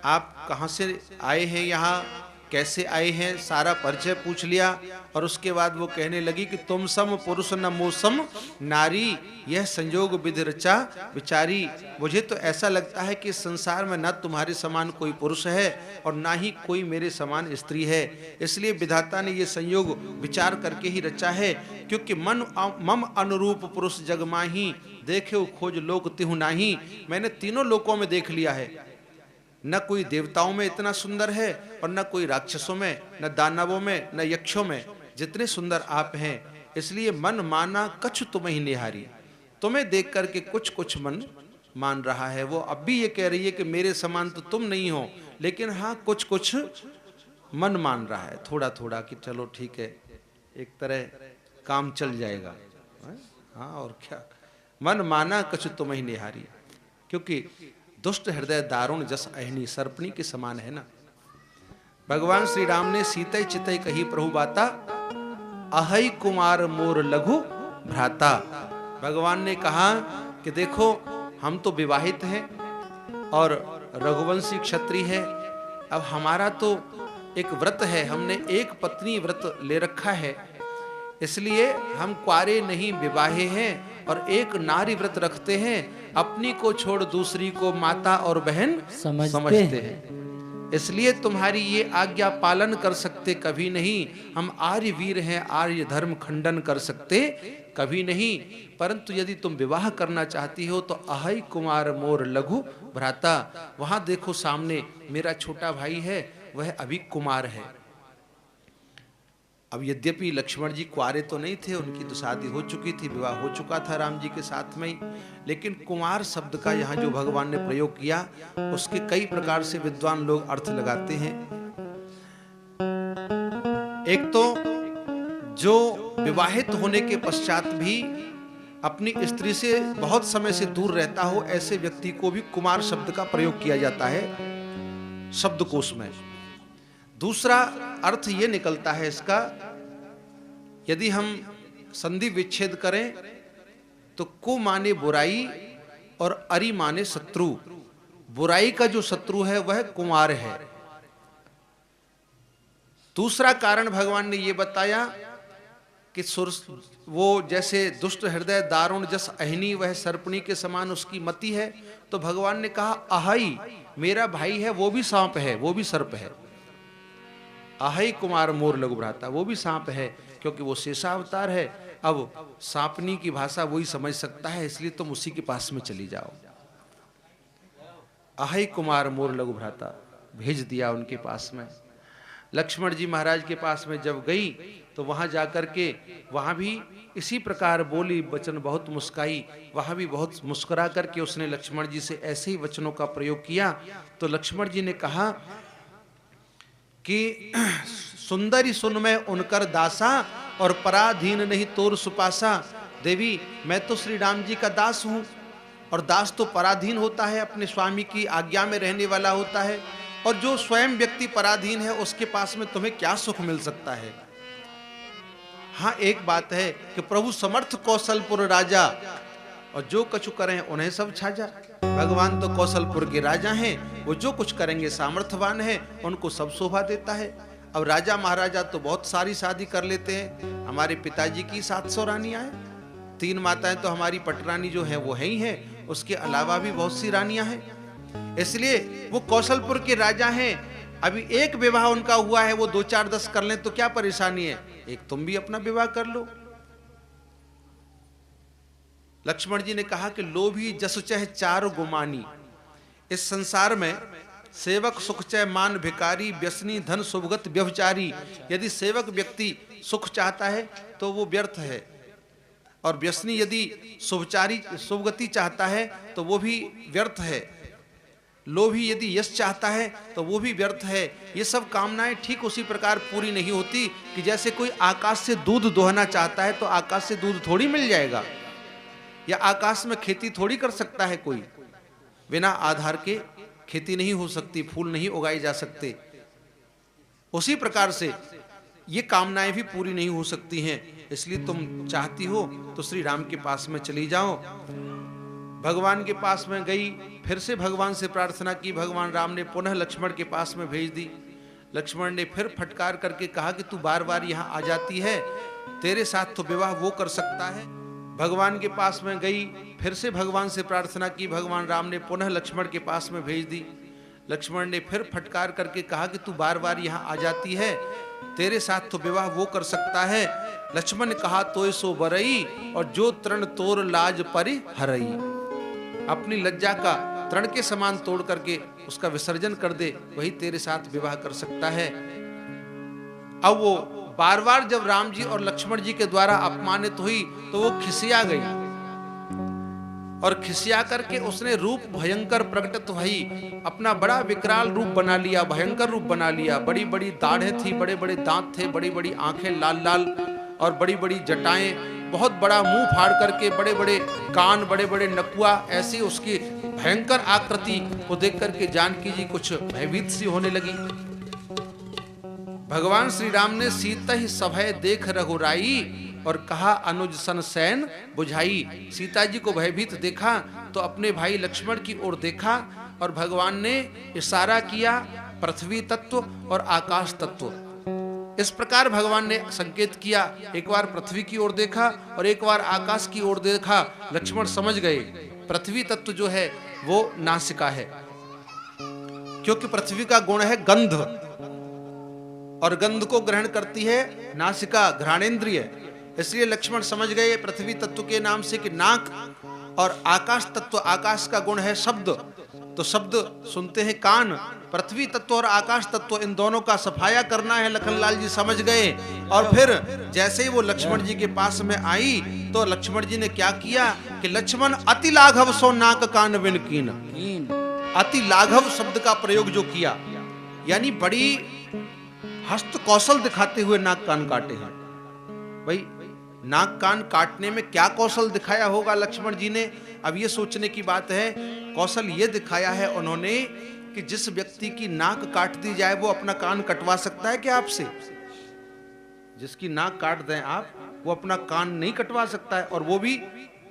आप कहाँ से आए हैं, यहाँ कैसे आए हैं, सारा परिचय पूछ लिया। और उसके बाद वो कहने लगी कि तुम सम पुरुष न मोसम नारी, यह संयोग विधि रचा विचारी। मुझे तो ऐसा लगता है कि इस संसार में न तुम्हारे समान कोई पुरुष है और ना ही कोई मेरे समान स्त्री है, इसलिए विधाता ने ये संयोग विचार करके ही रचा है। क्योंकि मन मम अनुरूप पुरुष जग माही, देखे खोज लोक तिहु नाही। मैंने तीनों लोकों में देख लिया है, न कोई देवताओं में इतना सुंदर है और न कोई राक्षसों में, न दानवों में, न यक्षों में जितने सुंदर आप हैं। इसलिए मन माना कछु तुम्हें निहारी, तुम्हें देख करके कुछ कुछ मन मान रहा है। वो अब भी ये कह रही है कि मेरे समान तो तुम नहीं हो, लेकिन हाँ कुछ कुछ मन मान रहा है, थोड़ा थोड़ा कि चलो ठीक है, एक तरह काम चल जाएगा। हाँ और क्या, मन माना कछु तुम्हें निहारी। क्योंकि दुष्ट हृदय दारुण जस अहिनी, सर्पणी के समान है ना। भगवान श्री राम ने सीतै चितै कही प्रभु बाता, अहै कुमार मोर लघु भ्राता। भगवान ने कहा कि देखो हम तो विवाहित हैं और रघुवंशी क्षत्रिय है, अब हमारा तो एक व्रत है, हमने एक पत्नी व्रत ले रखा है, इसलिए हम कुआरे नहीं विवाहे हैं और एक नारी व्रत रखते हैं, अपनी को छोड़ दूसरी को माता और बहन समझते हैं। इसलिए तुम्हारी ये आज्ञा पालन कर सकते कभी नहीं, हम आर्य वीर हैं, आर्य धर्म खंडन कर सकते कभी नहीं। परंतु यदि तुम विवाह करना चाहती हो तो अहै कुमार मोर लघु भ्राता, वहां देखो सामने मेरा छोटा भाई है, वह अभी कुमार है। अब यद्यपि लक्ष्मण जी कुंवारे तो नहीं थे, उनकी तो शादी हो चुकी थी, विवाह हो चुका था राम जी के साथ में ही, लेकिन कुमार शब्द का यहाँ जो भगवान ने प्रयोग किया उसके कई प्रकार से विद्वान लोग अर्थ लगाते हैं। एक तो जो विवाहित होने के पश्चात भी अपनी स्त्री से बहुत समय से दूर रहता हो, ऐसे व्यक्ति को भी कुमार शब्द का प्रयोग किया जाता है शब्दकोश में। दूसरा अर्थ ये निकलता है इसका, यदि हम संधि विच्छेद करें तो कु माने बुराई और अरि माने शत्रु। बुराई का जो शत्रु है वह कुमार है। दूसरा कारण भगवान ने ये बताया कि वो जैसे दुष्ट हृदय दारुण जस अहिनी, वह सर्पणी के समान उसकी मति है। तो भगवान ने कहा अहै, मेरा भाई है वो भी सांप है, वो भी सर्प है। अहै कुमार मोर लघु भ्राता, वो भी सांप है क्योंकि वो शेषावतार है। अब सांपनी की भाषा वही समझ सकता है, इसलिए तुम उसी के पास में चली जाओ। अहै कुमार मोर लघु भ्राता भेज दिया उनके पास में। लक्ष्मण जी महाराज के पास में जब गई तो वहां जाकर के वहां भी इसी प्रकार बोली, वचन बहुत मुस्काई, वहां भी बहुत मुस्कुरा करके उसने लक्ष्मण जी से ऐसे ही वचनों का प्रयोग किया। तो लक्ष्मण जी ने कहा कि सुंदरी सुन मैं उनकर दासा और पराधीन नहीं तोर सुपासा। देवी मैं तो श्री राम जी का दास हूं और दास तो पराधीन होता है, अपने स्वामी की आज्ञा में रहने वाला होता है, और जो स्वयं व्यक्ति पराधीन है उसके पास में तुम्हें क्या सुख मिल सकता है। हाँ एक बात है कि प्रभु समर्थ कौशलपुर राजा, और जो कछु करें उन्हें सब छाजा। भगवान तो कौशलपुर के राजा हैं, वो जो कुछ करेंगे सामर्थ्यवान है, उनको सब शोभा देता है। अब राजा महाराजा तो बहुत सारी शादी कर लेते हैं, हमारे पिताजी की 700 रानियां हैं, 3 माताएं तो हमारी पटरानी जो है वो है ही है, उसके अलावा भी बहुत सी रानियां हैं। इसलिए वो कौशलपुर के राजा हैं। अभी एक विवाह उनका हुआ है, वो 2 4 10 कर लें तो क्या परेशानी है, एक तुम भी अपना विवाह कर लो। लक्ष्मण जी ने कहा कि लोभी जस चह 4 गुमानी। इस संसार में सेवक सुख चह मान भिकारी, व्यसनी धन सुभगत व्यभिचारी। यदि सेवक व्यक्ति सुख चाहता है तो वो व्यर्थ है, और व्यसनी यदि सुभगति चाहता है तो वो भी व्यर्थ है। लोभी यदि यश चाहता है तो वो भी व्यर्थ है। ये सब कामनाएं ठीक उसी प्रकार पूरी नहीं होती कि जैसे कोई आकाश से दूध दोहना चाहता है तो आकाश से दूध थोड़ी मिल जाएगा, या आकाश में खेती थोड़ी कर सकता है कोई। बिना आधार के खेती नहीं हो सकती, फूल नहीं उगाए जा सकते। उसी प्रकार से ये कामनाएं भी पूरी नहीं हो सकती हैं। इसलिए तुम चाहती हो तो श्री राम के पास में चली जाओ। भगवान के पास में गई, फिर से भगवान से प्रार्थना की। भगवान राम ने पुनः लक्ष्मण के पास में भेज दी। लक्ष्मण ने फिर फटकार करके कहा कि तू बार बार यहाँ आ जाती है, तेरे साथ तो विवाह वो कर सकता है। भगवान के पास में गई, फिर से भगवान से प्रार्थना की। भगवान राम ने पुनः लक्ष्मण के पास में भेज दी। लक्ष्मण ने फिर फटकार करके कहा कि तू बार बार यहाँ आ जाती है, तेरे साथ तो विवाह वो कर सकता है। लक्ष्मण ने कहा तो सो बरई, और जो तृण तोर लाज परि हरई। अपनी लज्जा का तृण के समान तोड़ करके उसका विसर्जन कर दे, वही तेरे साथ विवाह कर सकता है। अब वो बार बार जब राम जी और लक्ष्मण जी के द्वारा अपमानित हुई तो वो खिसिया गई, और खिसिया करके उसने रूप भयंकर प्रकटित हुई। अपना बड़ा विकराल रूप बना लिया, भयंकर रूप बना लिया। बड़ी बड़ी दाढ़ें थी, बड़े बड़े दांत थे, बड़ी बड़ी आंखें लाल लाल, और बड़ी बड़ी जटाएं, बहुत बड़ा मुंह फाड़ करके, बड़े बड़े कान, बड़े बड़े नकुआ। ऐसी उसकी भयंकर आकृति को देख करके जानकी जी कुछ भयभीत सी होने लगी। भगवान श्री राम ने सीता ही सभय देख रघुराई, और कहा अनुज सन सैन बुझाई। सीता जी को भयभीत देखा तो अपने भाई लक्ष्मण की ओर देखा, और भगवान ने इशारा किया पृथ्वी तत्व और आकाश तत्व। इस प्रकार भगवान ने संकेत किया। एक बार पृथ्वी की ओर देखा और एक बार आकाश की ओर देखा। लक्ष्मण समझ गए पृथ्वी तत्व जो है वो नासिका है, क्योंकि पृथ्वी का गुण है गंध, और गंध को ग्रहण करती है नासिका, घ्राणेंद्रिय। इसलिए लक्ष्मण समझ गए पृथ्वी तत्व के नाम से कि नाक, और आकाश तत्व, आकाश का गुण है शब्द, तो शब्द सुनते हैं कान। पृथ्वी तत्व और आकाश तत्व, इन दोनों का सफाया करना है, लखनलाल जी समझ गए। और फिर जैसे ही वो लक्ष्मण जी के पास में आई तो लक्ष्मण जी ने क्या किया कि लक्ष्मण अति लाघव सो नाक कान बिन कीन। अति लाघव शब्द का प्रयोग जो किया, यानी बड़ी हस्त कौशल दिखाते हुए नाक कान काटे हैं। भाई नाक कान काटने में क्या कौशल दिखाया होगा लक्ष्मण जी ने? अब ये सोचने की बात है। कौशल ये दिखाया है उन्होंने कि जिस व्यक्ति की नाक काट दी जाए वो अपना कान कटवा सकता है क्या आपसे? जिसकी नाक काट दें आप, वो अपना कान नहीं कटवा सकता है। और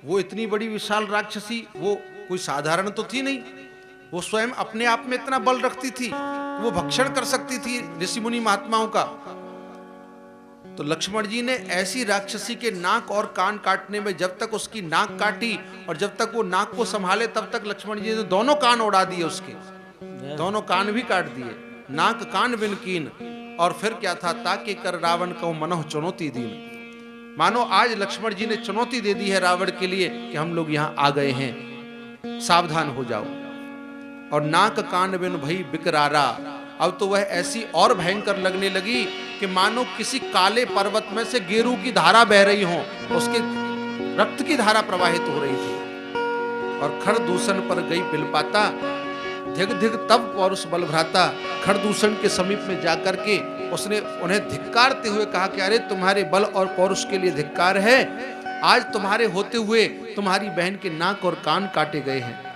वो इतनी बड़ी विशाल राक्षसी, वो कोई साधारण तो थी नहीं। वो स्वयं अपने आप में इतना बल रखती थी, वो भक्षण कर सकती थी ऋषि मुनि महात्माओं का। तो लक्ष्मण जी ने ऐसी राक्षसी के नाक और कान काटने में, जब तक उसकी नाक काटी और जब तक वो नाक को संभाले, तब तक लक्ष्मण जी ने दोनों कान उड़ा दिए, उसके दोनों कान भी काट दिए, नाक कान बिन कीन। और फिर क्या था, ताकि कर रावण को मनोह चुनौती दीन। मानो आज लक्ष्मण जी ने चुनौती दे दी है रावण के लिए कि हम लोग यहाँ आ गए हैं, सावधान हो जाओ। और नाक कान बिन भई बिकरारा, अब तो वह ऐसी और भयंकर लगने लगी कि मानो किसी काले पर्वत में से गेरू की धारा बह रही हो, उसके रक्त की धारा प्रवाहित हो रही थी। और खरदूषण पर गई बिलपाता, धिग धिग तब पौरुष बल भ्राता। खरदूषण के समीप में जाकर के उसने उन्हें धिक्कारते हुए कहा कि अरे तुम्हारे बल और पौरुष के लिए धिक्कार है, आज तुम्हारे होते हुए तुम्हारी बहन के नाक और कान काटे गए हैं।